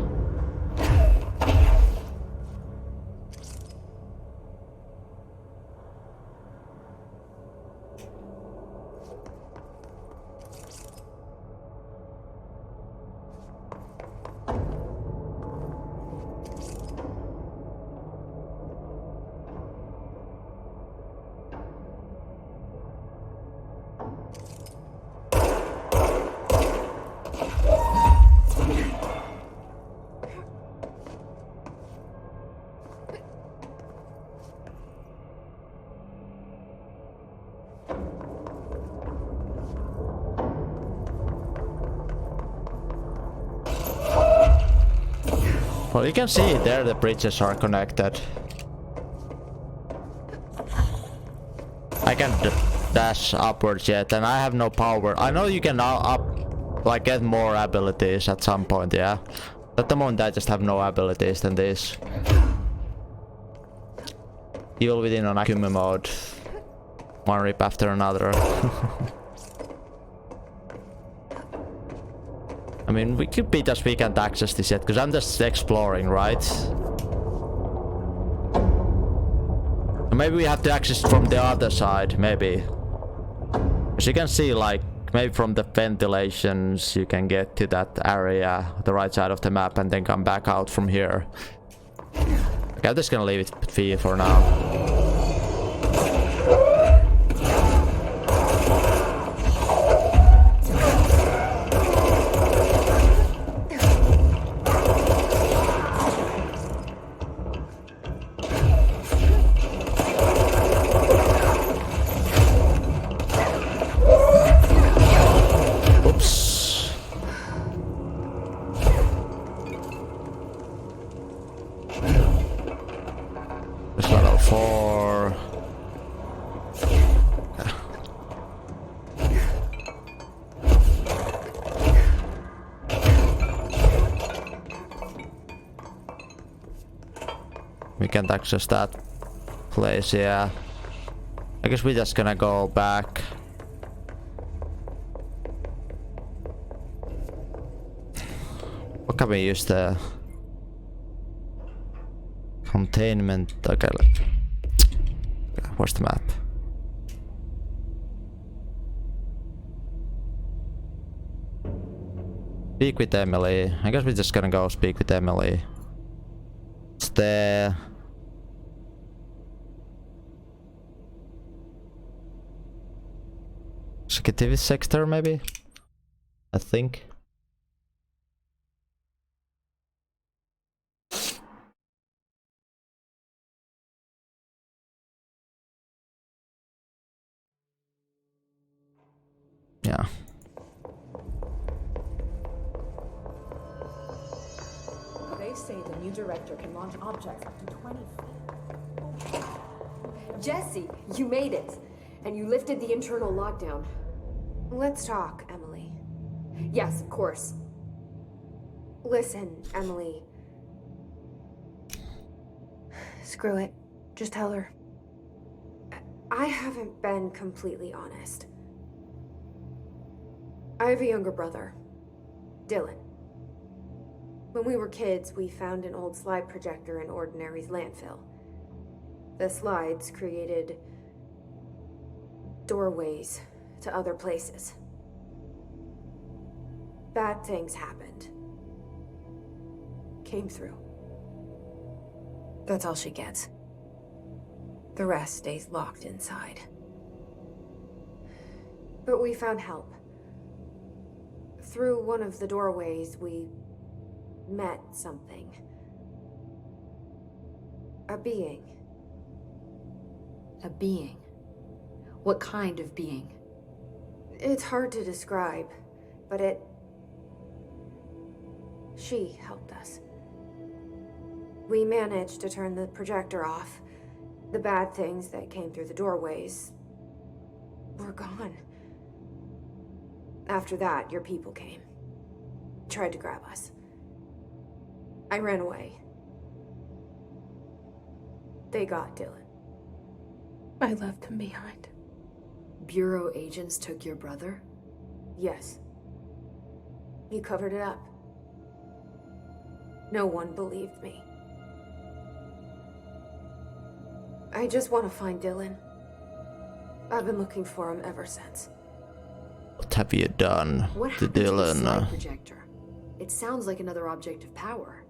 Well, you can see there the bridges are connected. I can dash upwards yet, and I have no power. I know you can like get more abilities at some point, yeah. At the moment I just have no abilities than this. Evil Within on Akuma mode. One rip after another. I mean, we could be just we can't access this yet, because I'm just exploring, right? Maybe we have to access from the other side, maybe. As you can see, like, maybe from the ventilations you can get to that area, the right side of the map, and then come back out from here. Okay, I'm just gonna leave it free for now. We can't access that place, yeah. I guess we're just gonna go back. What can we use the containment? Okay, where's the map? Speak with Emily. I guess we're just gonna go speak with Emily. It's there. Executive sector, maybe? I think. Yeah.
They say the new director can launch objects up to 20 feet.
Jesse, you made it. And you lifted the internal lockdown. Let's talk, Emily. Yes, of course. Listen, Emily. Screw it. Just tell her. I haven't been completely honest. I have a younger brother, Dylan. When we were kids, we found an old slide projector in Ordinary's landfill. The slides created doorways to other places. Bad things happened. Came through. That's all she gets. The rest stays locked inside. But we found help. Through one of the doorways, we met something. A being.
A being? What kind of being?
It's hard to describe, but she helped us. We managed to turn the projector off. The bad things that came through the doorways were gone. After that, your people came. Tried to grab us. I ran away. They got Dylan. I left him behind.
Bureau agents took your brother?
Yes.
You covered it up. No one believed me. I just want to find Dylan. I've been looking for him ever since.
What have you done
What
to
happened to the
Dylan?
slide projector? It sounds like another object of power.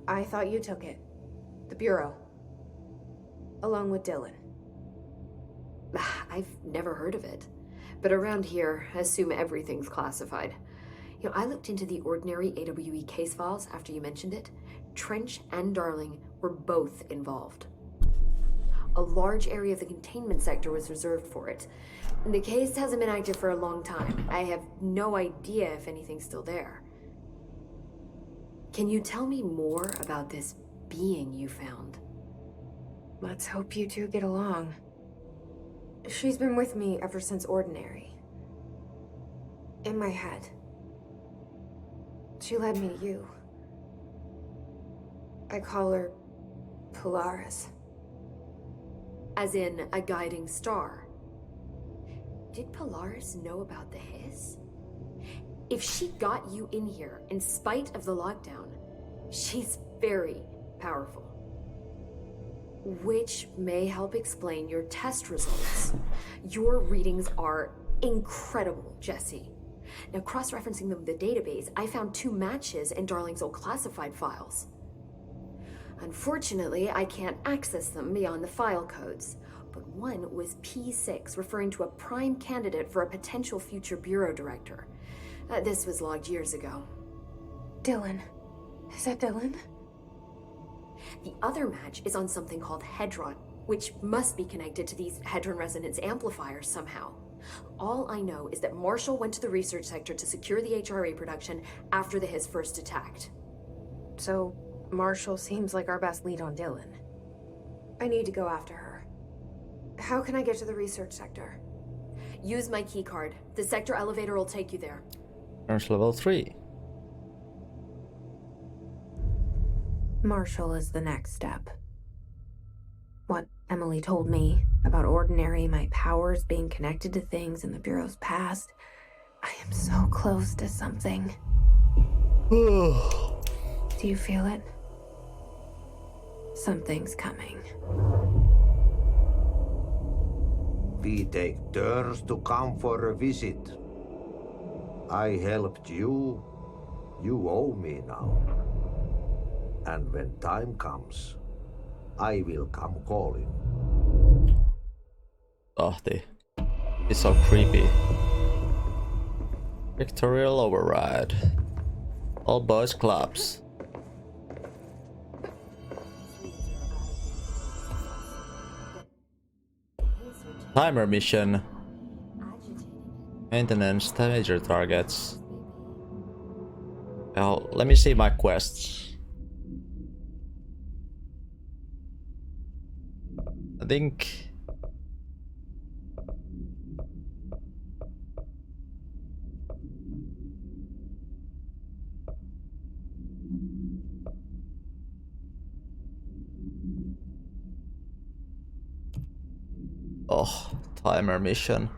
I thought you took it. The Bureau. Along with Dylan.
I've never heard of it. But around here, I assume everything's classified. You know, I looked into the ordinary AWE case files after you mentioned it. Trench and Darling were both involved. A large area of the containment sector was reserved for it. The case hasn't been active for a long time. I have no idea if anything's still there. Can you tell me more about this being you found?
Let's hope you two get along. She's been with me ever since Ordinary. In my head. She led me to you. I call her Polaris.
As in a guiding star. Did Polaris know about the hiss? If she got you in here in spite of the lockdown, she's very powerful. Which may help explain your test results. Your readings are incredible, Jesse. Now, cross-referencing them with the database, I found 2 matches in Darling's old classified files. Unfortunately, I can't access them beyond the file codes, but one was P6, referring to a prime candidate for a potential future bureau director. This was logged years ago.
Dylan. Is that Dylan?
The other match is on something called Hedron, which must be connected to these Hedron resonance amplifiers somehow. All I know is that Marshall went to the research sector to secure the HRA production after the hiss first attacked.
So, Marshall seems like our best lead on Dylan. I need to go after her. How can I get to the research sector?
Use my keycard. The sector elevator will take you there.
Turns level 3.
Marshall is the next step. What Emily told me about Ordinary, my powers being connected to things in the Bureau's past. I am so close to something. Do you feel it? Something's coming.
We take turns to come for a visit. I helped you. You owe me now. And when time comes, I will come calling.
Ahti. It's so creepy. Victorial override. All boys clubs. Timer mission. Maintenance major targets. Well, let me see my quests. I think timer mission.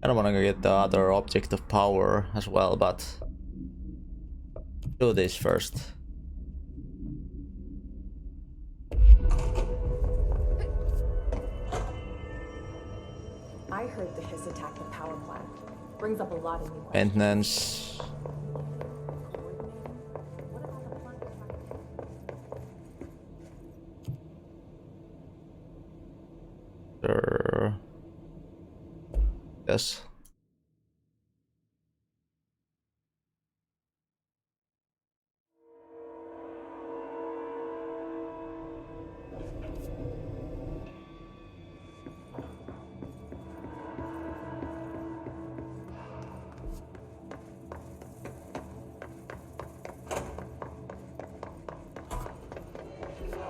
I don't want to get the other object of power as well, but do this first.
I heard the hiss attacked the power plant. Brings up a lot of new questions.
Maintenance. Sure. Yes.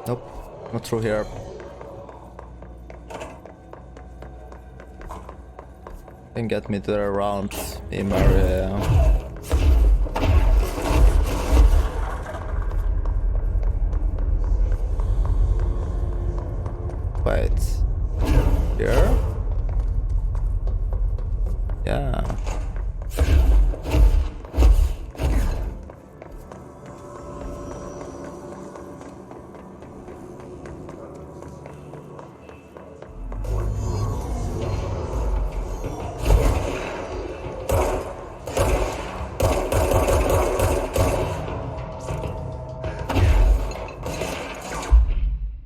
Nope, not through here. Can get me to the round in area. Wait. Here? Yeah.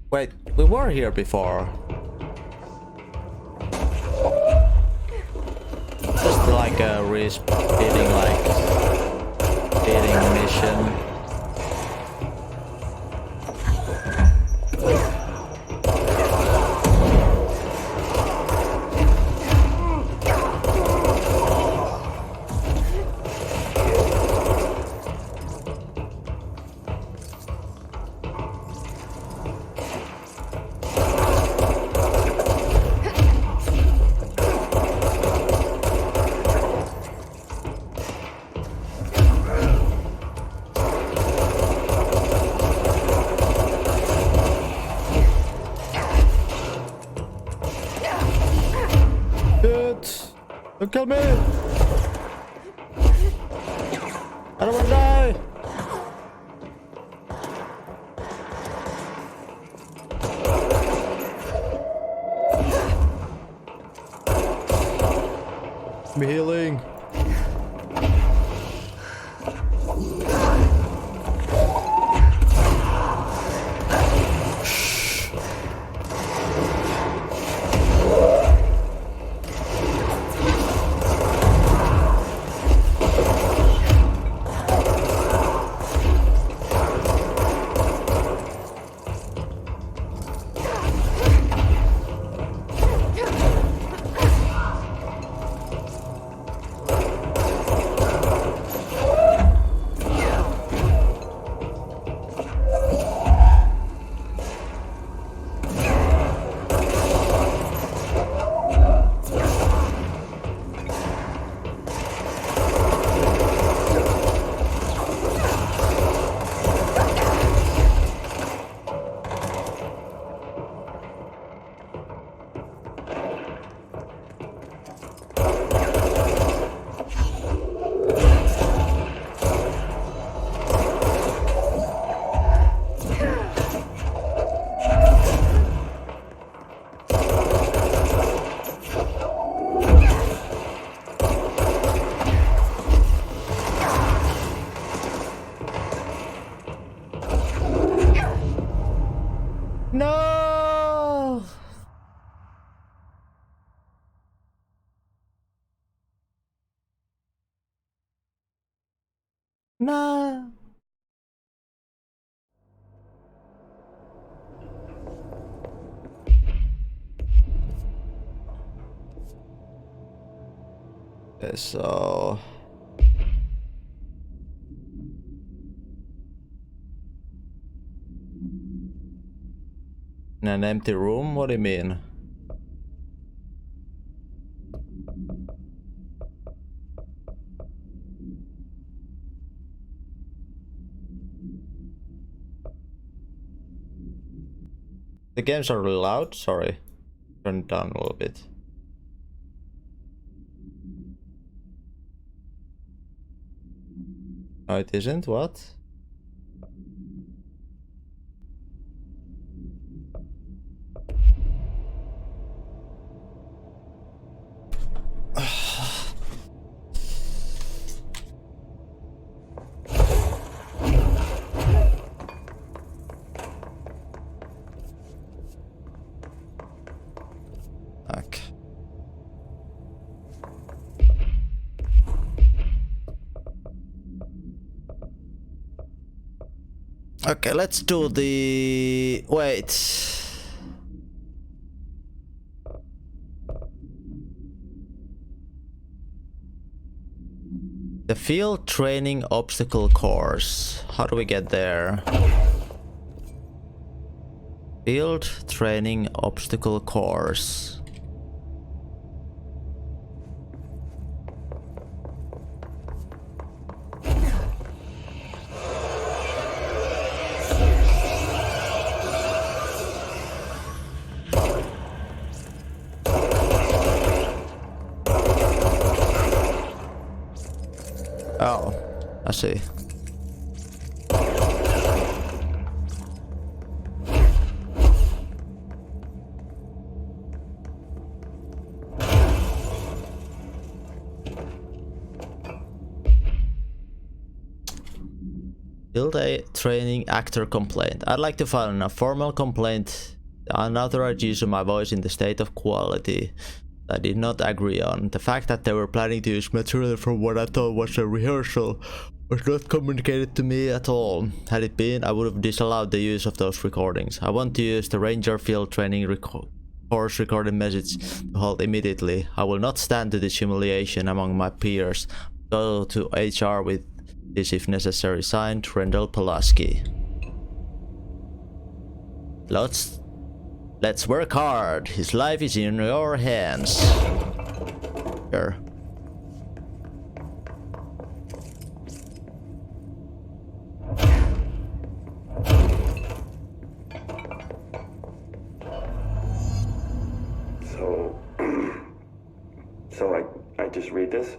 Wait, we were here before. Just like a repeating mission. Don't kill me! I don't wanna die! I'm healing. No! No! Okay, so... in an empty room? What do you mean? The games are really loud, sorry. Turn it down a little bit. No, it isn't, what? Okay, let's do the... wait. The field training obstacle course. How do we get there? Field training obstacle course. Oh, I see. Field A training actor complaint. I'd like to file a formal complaint. The unauthorized use of my voice in the state of quality I did not agree on. The fact that they were planning to use material from what I thought was a rehearsal was not communicated to me at all. Had it been, I would have disallowed the use of those recordings. I want to use the Ranger Field Training course recording message to halt immediately. I will not stand to this humiliation among my peers. Go to HR with this if necessary. Signed, Rendell Pulaski. Let's work hard. His life is in your hands. Sure.
So I just read this.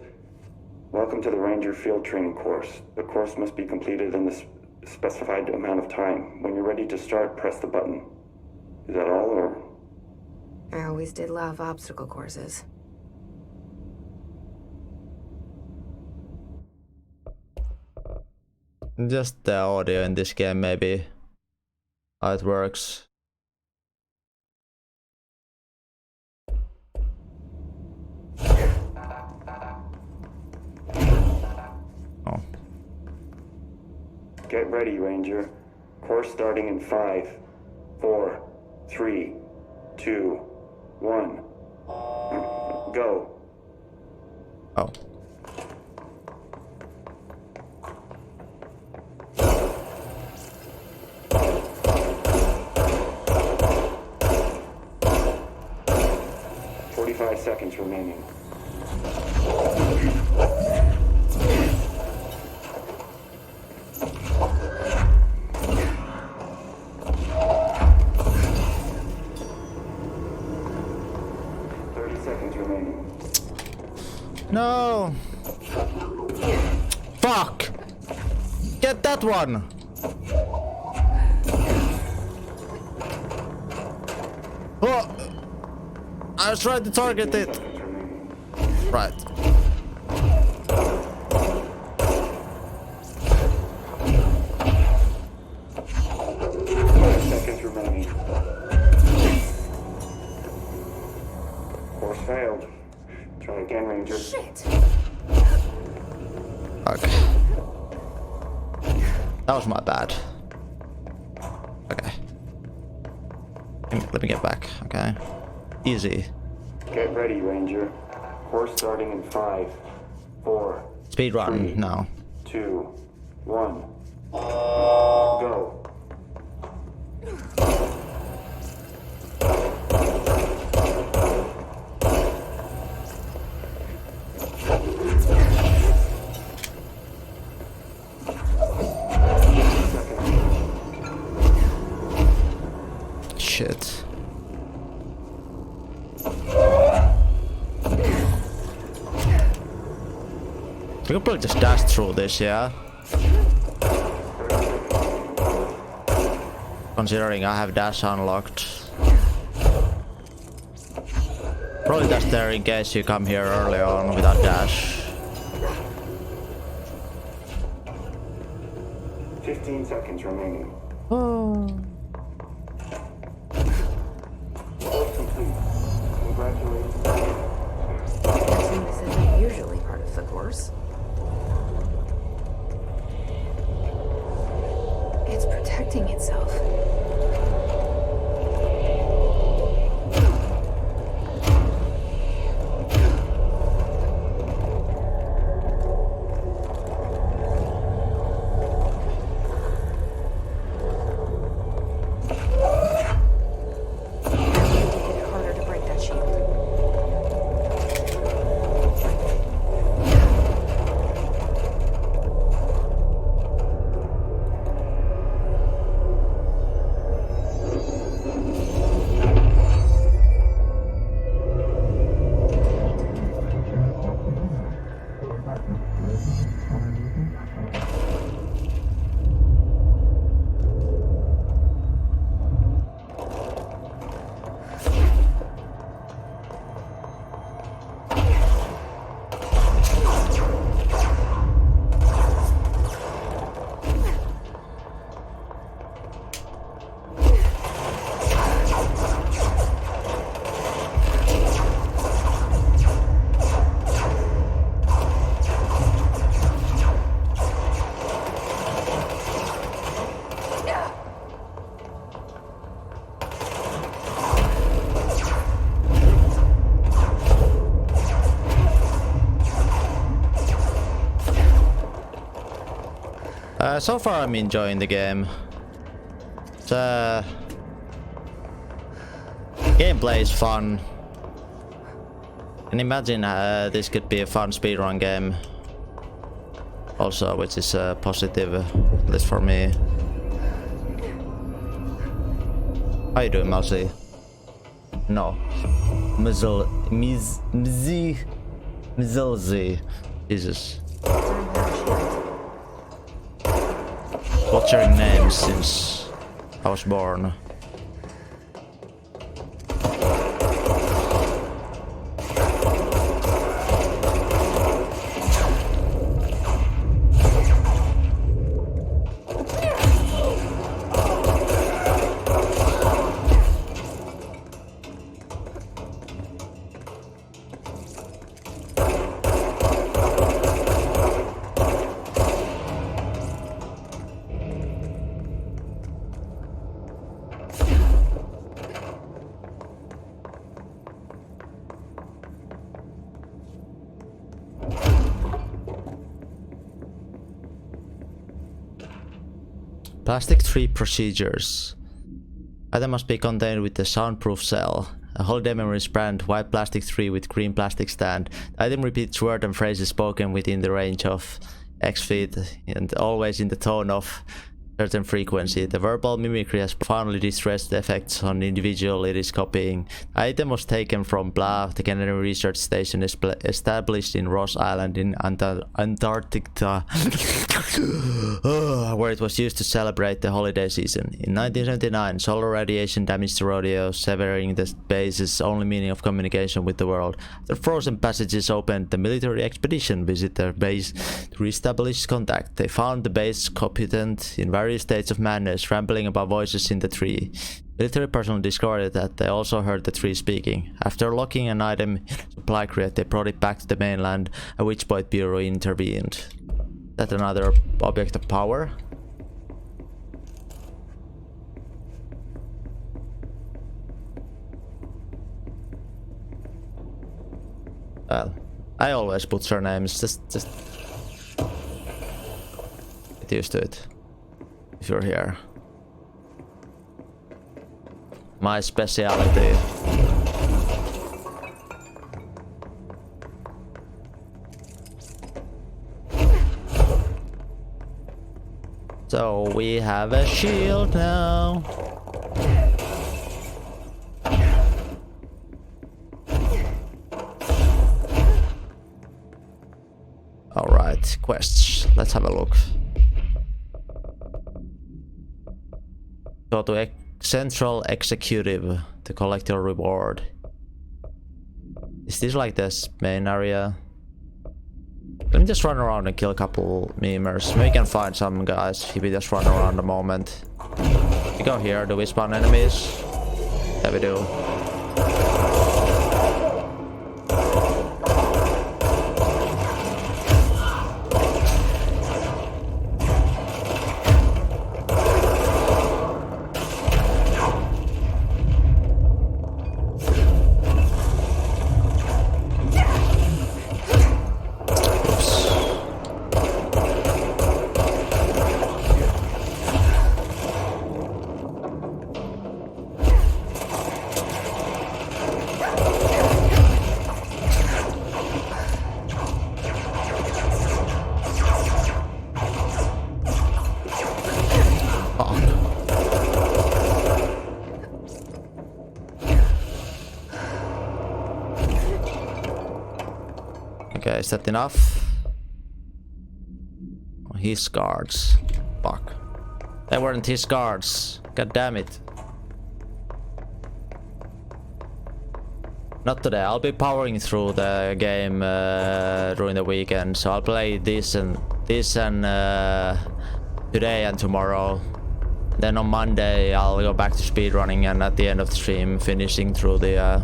Welcome to the Ranger Field Training course. The course must be completed in the specified amount of time. When you're ready to start, press the button. Is that all, or?
I always did love obstacle courses.
Just the audio in this game, maybe. How it works. Oh.
Get ready, Ranger. Course starting in 5, 4, 3, 2, 1. Go.
Oh.
Seconds remaining.
No! Fuck! Get that one! Oh! I was trying to target it! Right.
Seconds remaining. Course failed. Try again, Ranger.
Shit!
Okay. That was my bad. Okay. Let me get back, okay? Easy.
Get ready, Ranger. Course starting in 5, 4.
Speed run,
3,
no.
2, 1. Go.
Shit. We can probably just dash through this, yeah? Considering I have dash unlocked. Probably dash there in case you come here early on without dash.
15 seconds remaining.
Oh.
Course complete. Congratulations.
Guessing this isn't usually part of the course. It's protecting itself.
So far I'm enjoying the game. The gameplay is fun. And imagine this could be a fun speedrun game. Also, which is positive, at least for me. How you doing, Mousy? No. Mizzy. Jesus. Butchering names since I was born. Plastic 3 procedures. Item must be contained with the soundproof cell. A holiday memories brand, white plastic 3 with green plastic stand. The item repeats words and phrases spoken within the range of X feet and always in the tone of certain frequency. The verbal mimicry has profoundly distressed the effects on the individual it is copying. The item was taken from BLA, the Canadian research station established in Ross Island in Antarctica, where it was used to celebrate the holiday season. In 1979, solar radiation damaged the rodeo, severing the base's only meaning of communication with the world. The frozen passages opened, the military expedition visited their base to reestablish contact. They found the base competent in various states of madness, rambling about voices in the tree. Military personnel discovered that they also heard the tree speaking. After locking an item in supply crate, they brought it back to the mainland, at which point Bureau intervened. That's another object of power. Well, I always butcher names, just get used to it. If you're here. My speciality. So we have a shield now. Alright, quests. Let's have a look. Go to Central Executive to collect your reward. Is this like this main area? Let me just run around and kill a couple memers. Maybe we can find some guys if we just run around a moment. We go here, do we spawn enemies? Yeah, we do. Okay, is that enough? His guards. Fuck. They weren't his guards. God damn it. Not today. I'll be powering through the game during the weekend, so I'll play this and today and tomorrow. Then on Monday I'll go back to speedrunning, and at the end of the stream finishing through the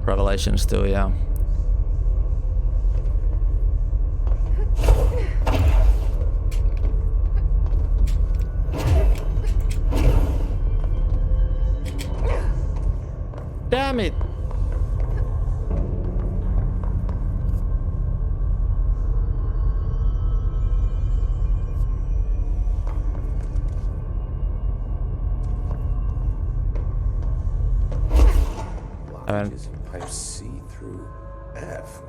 Revelations too, yeah. Damn it!
Lock is in pipe C through F.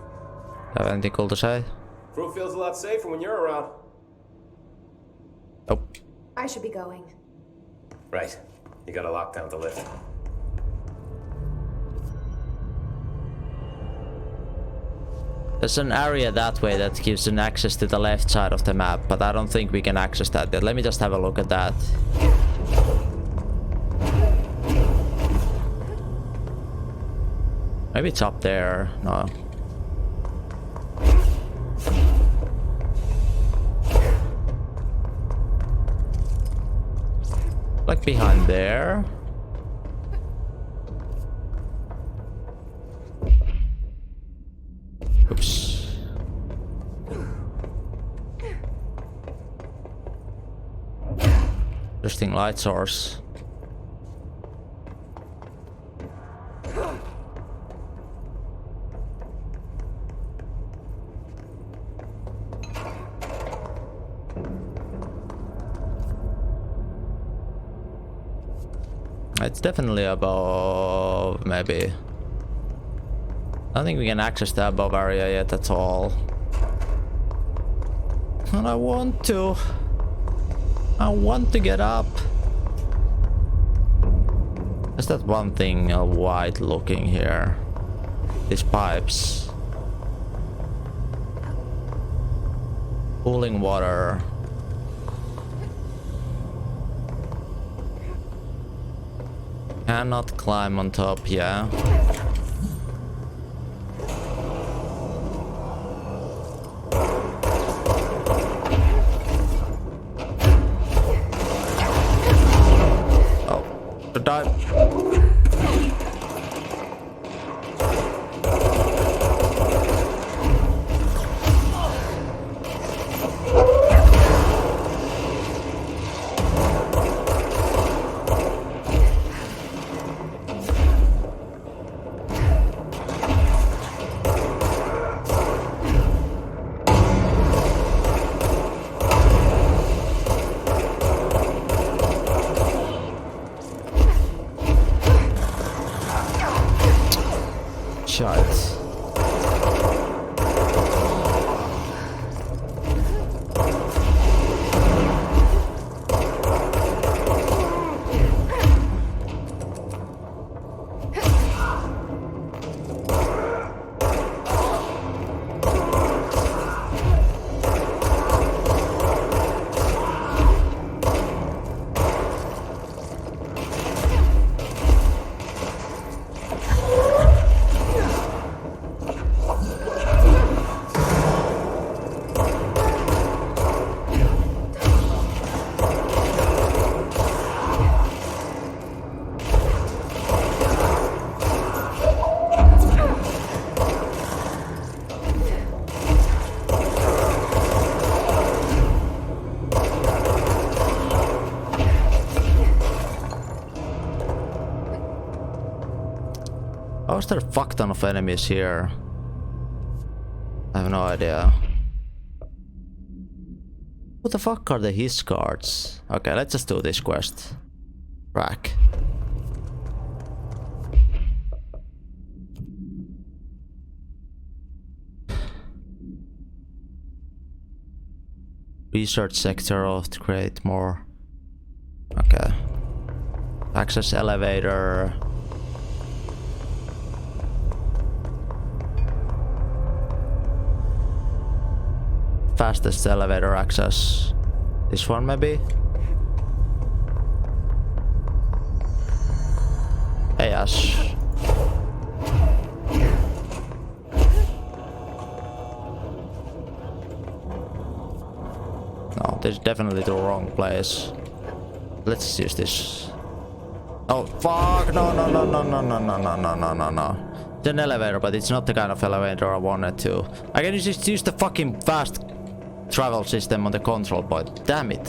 Have anything cool to say?
Crew feels a lot safer when you're around.
Oh.
I should be going.
Right. You gotta lock down the lift.
There's an area that way that gives an access to the left side of the map, but I don't think we can access that yet. Let me just have a look at that. Maybe it's up there. No. Like behind there. Oops. Interesting light source. It's definitely above, maybe. I don't think we can access the above area yet at all. And I want to get up. There's that one thing white looking here. These pipes. Cooling water. Cannot climb on top, yeah. Oh, to die. How is there a fuck ton of enemies here? I have no idea. What the fuck are the his cards? Okay, let's just do this quest. Track. Research sector to create more. Okay. Access elevator. Fastest elevator access. This one maybe? Hey Ash. No, this is definitely the wrong place. Let's use this. Oh fuck, no. It's an elevator, but it's not the kind of elevator I wanted to. I can just use the fucking fast travel system on the control point. Damn it.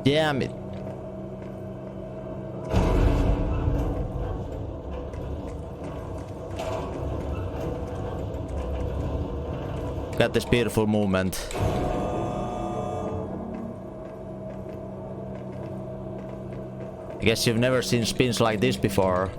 Damn it. Got this beautiful movement. I guess you've never seen spins like this before.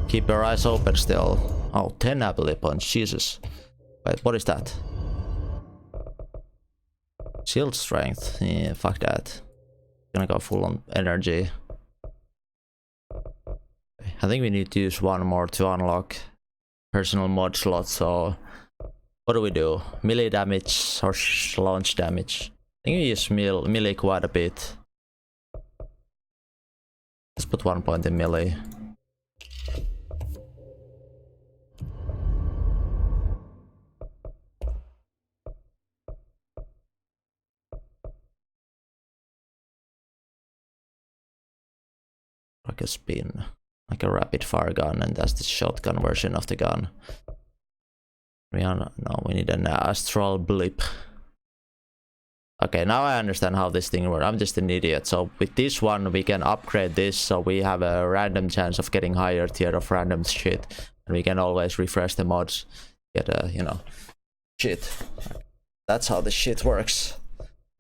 Keep your eyes open still. Oh, 10 ability points, Jesus. Wait, what is that? Shield strength, yeah, fuck that. Gonna go full on energy. I think we need to use one more to unlock personal mod slot, so... What do we do? Melee damage or launch damage? I think we use melee quite a bit. Let's put 1 point in melee. Like a spin, like a rapid fire gun, and that's the shotgun version of the gun. No, we need an astral blip. Okay, now I understand how this thing works. I'm just an idiot. So with this one, we can upgrade this, so we have a random chance of getting higher tier of random shit, and we can always refresh the mods, get a, you know, shit. That's how this shit works.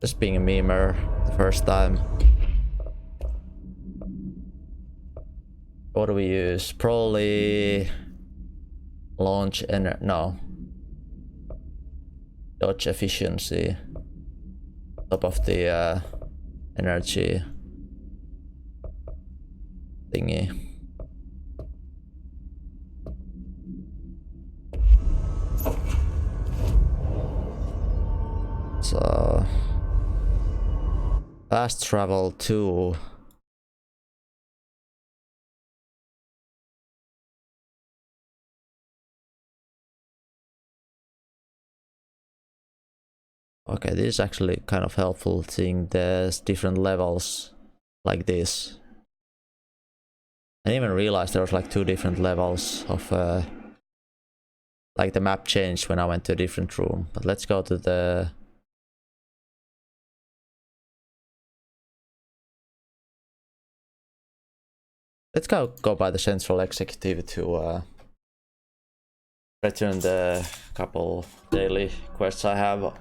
Just being a memer the first time. What do we use? Probably launch and no. Dodge efficiency. Top of the energy thingy. So fast travel 2. Okay, this is actually kind of helpful seeing there's different levels like this. I didn't even realize there was like 2 different levels of like the map changed when I went to a different room. But let's go to the... Let's go by the central executive to return the couple daily quests I have.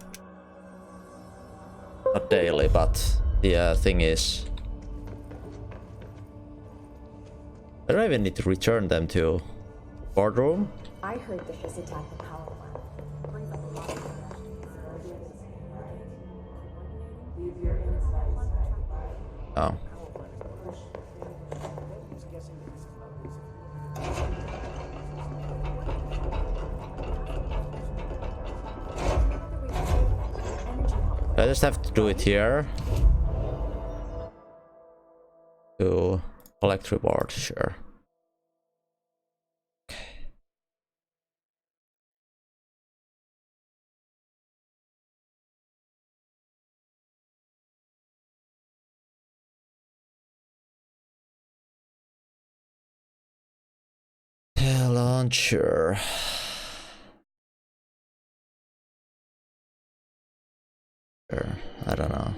Not daily, but the thing is... I don't even need to return them to boardroom.
I heard that this attack the power plant brings up a lot of
Oh. I just have to do it here to collect reward, sure. Launcher. I don't know.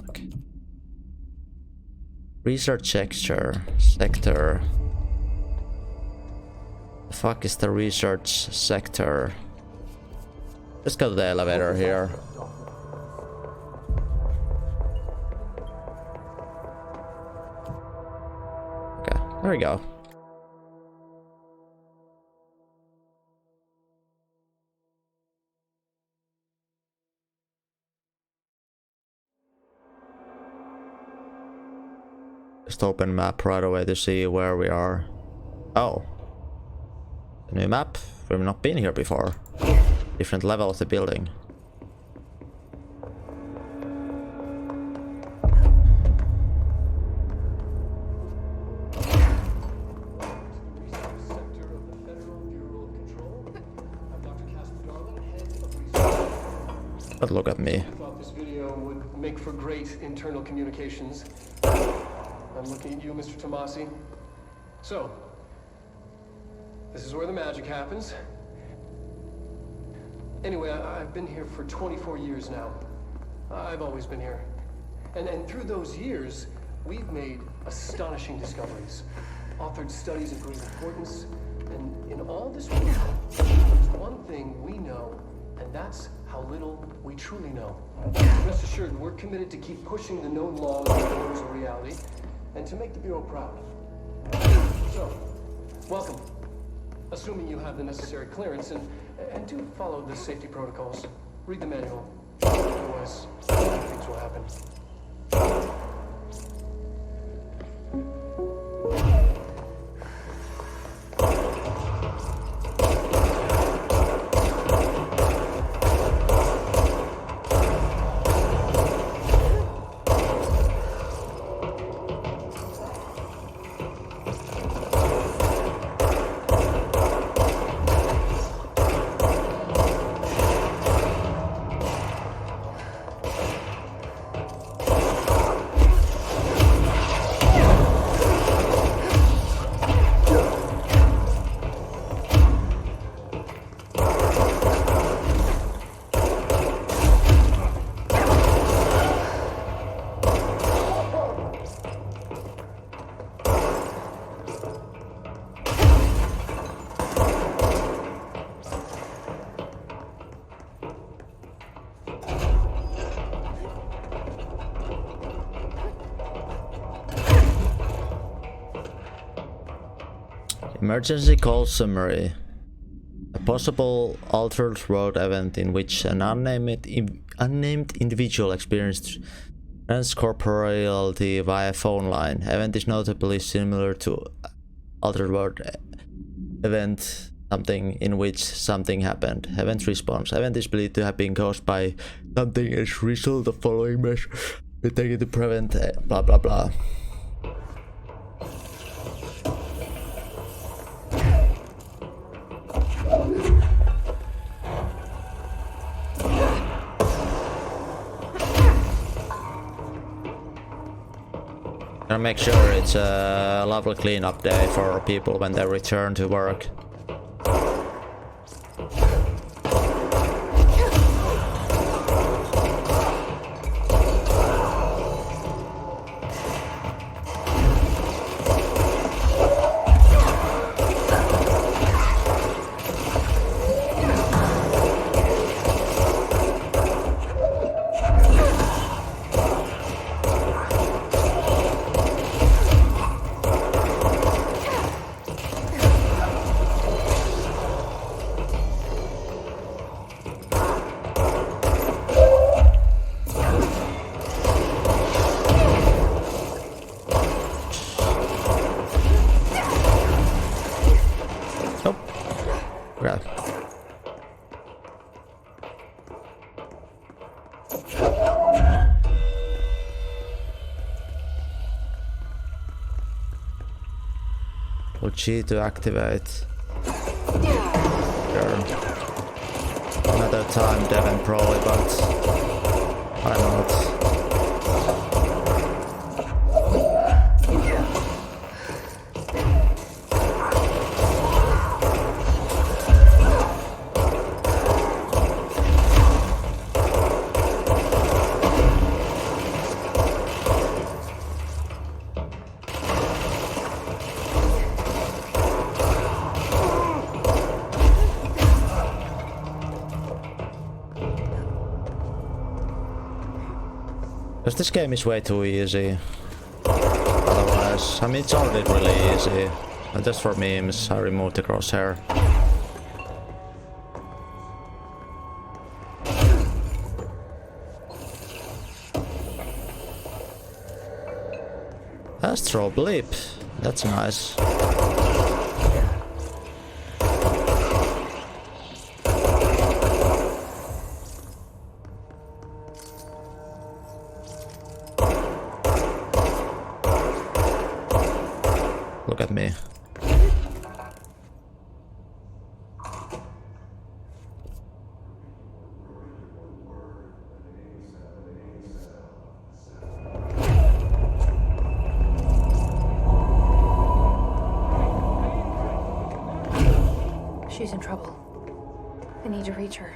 Okay. Research sector. The fuck is the research sector? Let's go to the elevator here. There we go. Just open map right away to see where we are. Oh. A new map? We've not been here before. Different level of the building. But look at me.
I thought this video would make for great internal communications. I'm looking at you, Mr. Tomasi. So, this is where the magic happens. Anyway, I've been here for 24 years now. I've always been here. And through those years, we've made astonishing discoveries, authored studies of great importance, and in all this work, there's one thing we know, and that's how little we truly know. Rest assured, we're committed to keep pushing the known laws and norms of reality, and to make the Bureau proud. So, welcome. Assuming you have the necessary clearance, and do follow the safety protocols. Read the manual. Otherwise, things will happen.
Emergency call summary. A possible altered road event in which an unnamed individual experienced transcorporeality via phone line. Event is notably similar to altered road event, something in which something happened. Event response. Event is believed to have been caused by something as a result of following measures be taken to prevent blah blah blah. Gotta make sure it's a lovely cleanup day for people when they return to work. G to activate. Sure. Another time Devon probably, but why not? Because this game is way too easy. Otherwise, I mean, it's already really easy. And just for memes, I removed the crosshair. Astro Blip. That's nice. Look at me.
She's in trouble. I need to reach her.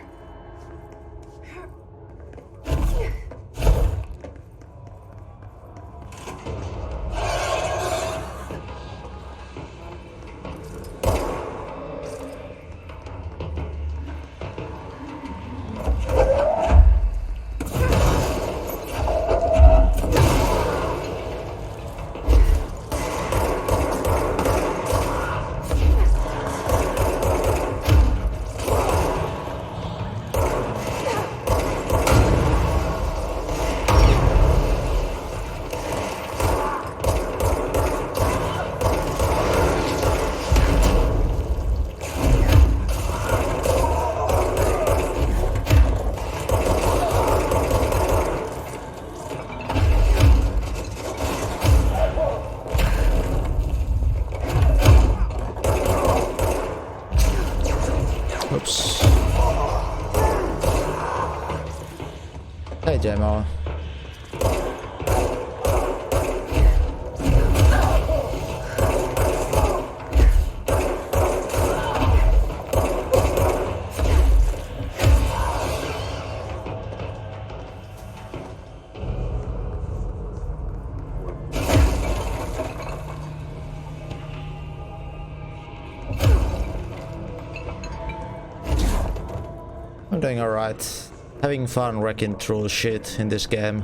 Oops. Hey, J-Mo. I'm doing alright. Having fun wrecking through shit in this game.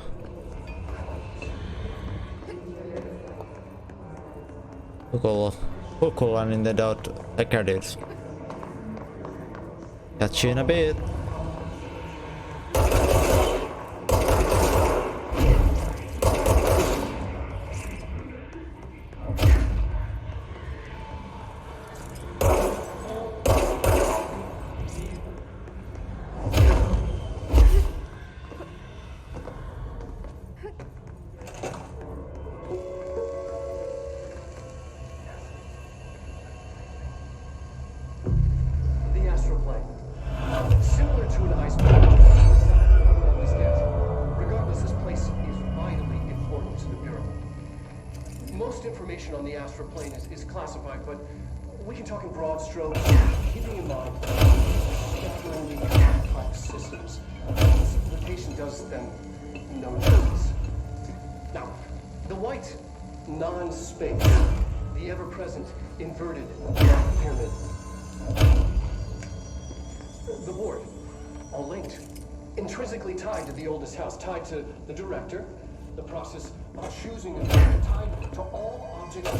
Cool and in the dot credits. Catch you in a bit.
On the astral plane is classified, but we can talk in broad strokes, keeping in mind definitely complex systems. Simplification does them no justice. Now, the white non-space, the ever-present inverted pyramid, the board, all linked, intrinsically tied to the oldest house, tied to the director, the process of choosing a director, tied to all objects who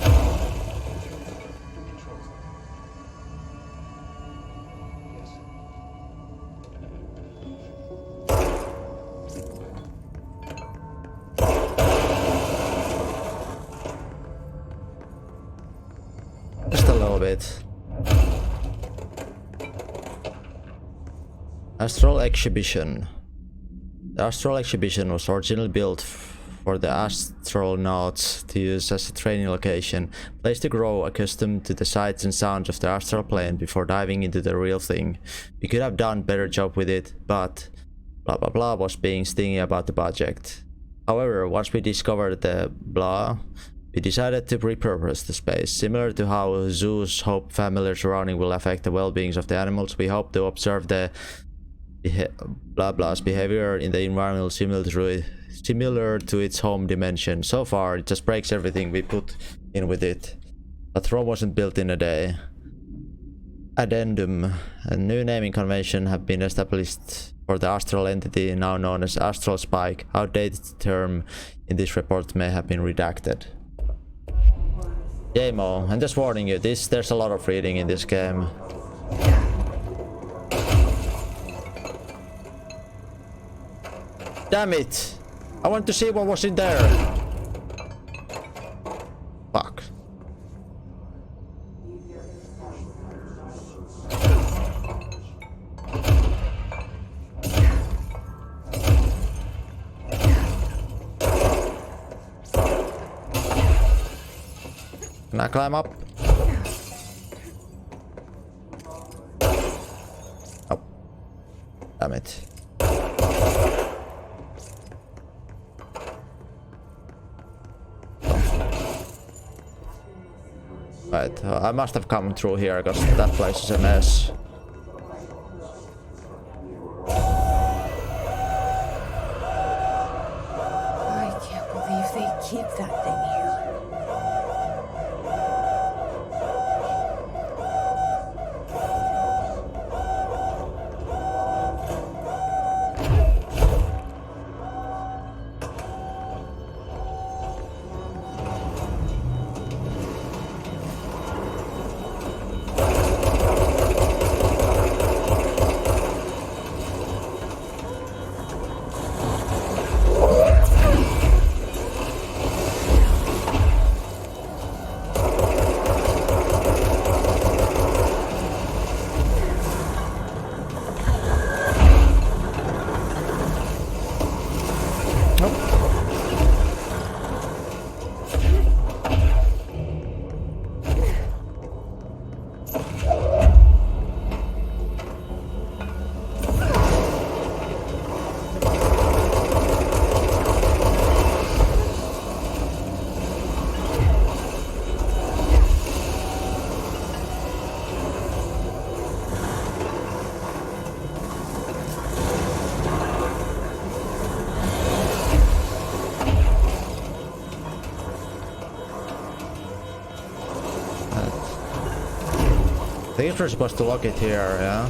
controls them. Yes.
Just a little bit. Astral Exhibition. The Astral Exhibition was originally built for the astronauts to use as a training location, place to grow accustomed to the sights and sounds of the astral plane before diving into the real thing. We could have done better job with it, but blah blah blah was being stingy about the project. However, once we discovered the blah, we decided to repurpose the space. Similar to how zoos hope familiar surrounding will affect the well-being of the animals, we hope to observe the blah blah's behavior in the environment similar to its home dimension. So far, it just breaks everything we put in with it. But Rome wasn't built in a day. Addendum. A new naming convention have been established for the astral entity now known as Astral Spike. Outdated term in this report may have been redacted. J-Mo, I'm just warning you, there's a lot of reading in this game. Damn it! I want to see what was in there. Fuck. Can I climb up? Oh. Damn it. Right, I must have come through here because that place is a mess.
I can't believe they keep that thing here.
I think we're supposed to lock it here, yeah?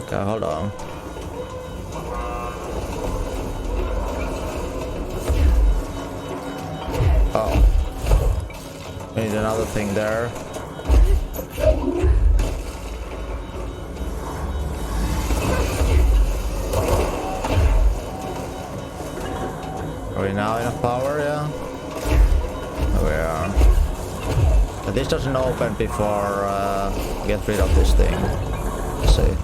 Okay, hold on. Oh. We need another thing there. Are we now enough power? Yeah. Oh, we are. But this doesn't open before get rid of this thing. Let's see.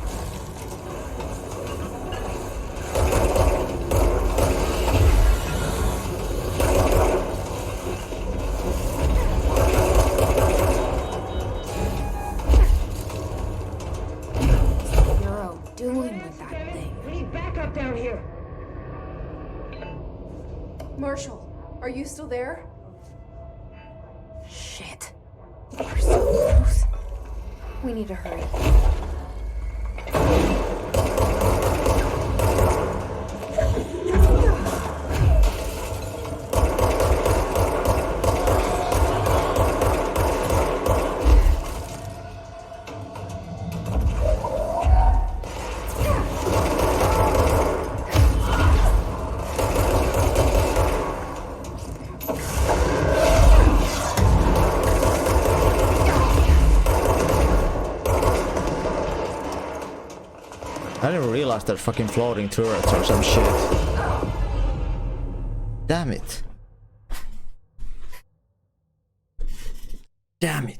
Euro doing with that thing?
We need backup down here.
Marshall, are you still there?
Shit. We're so close. We need to hurry.
I didn't realize there's fucking floating turrets or some shit. Damn it. Damn it.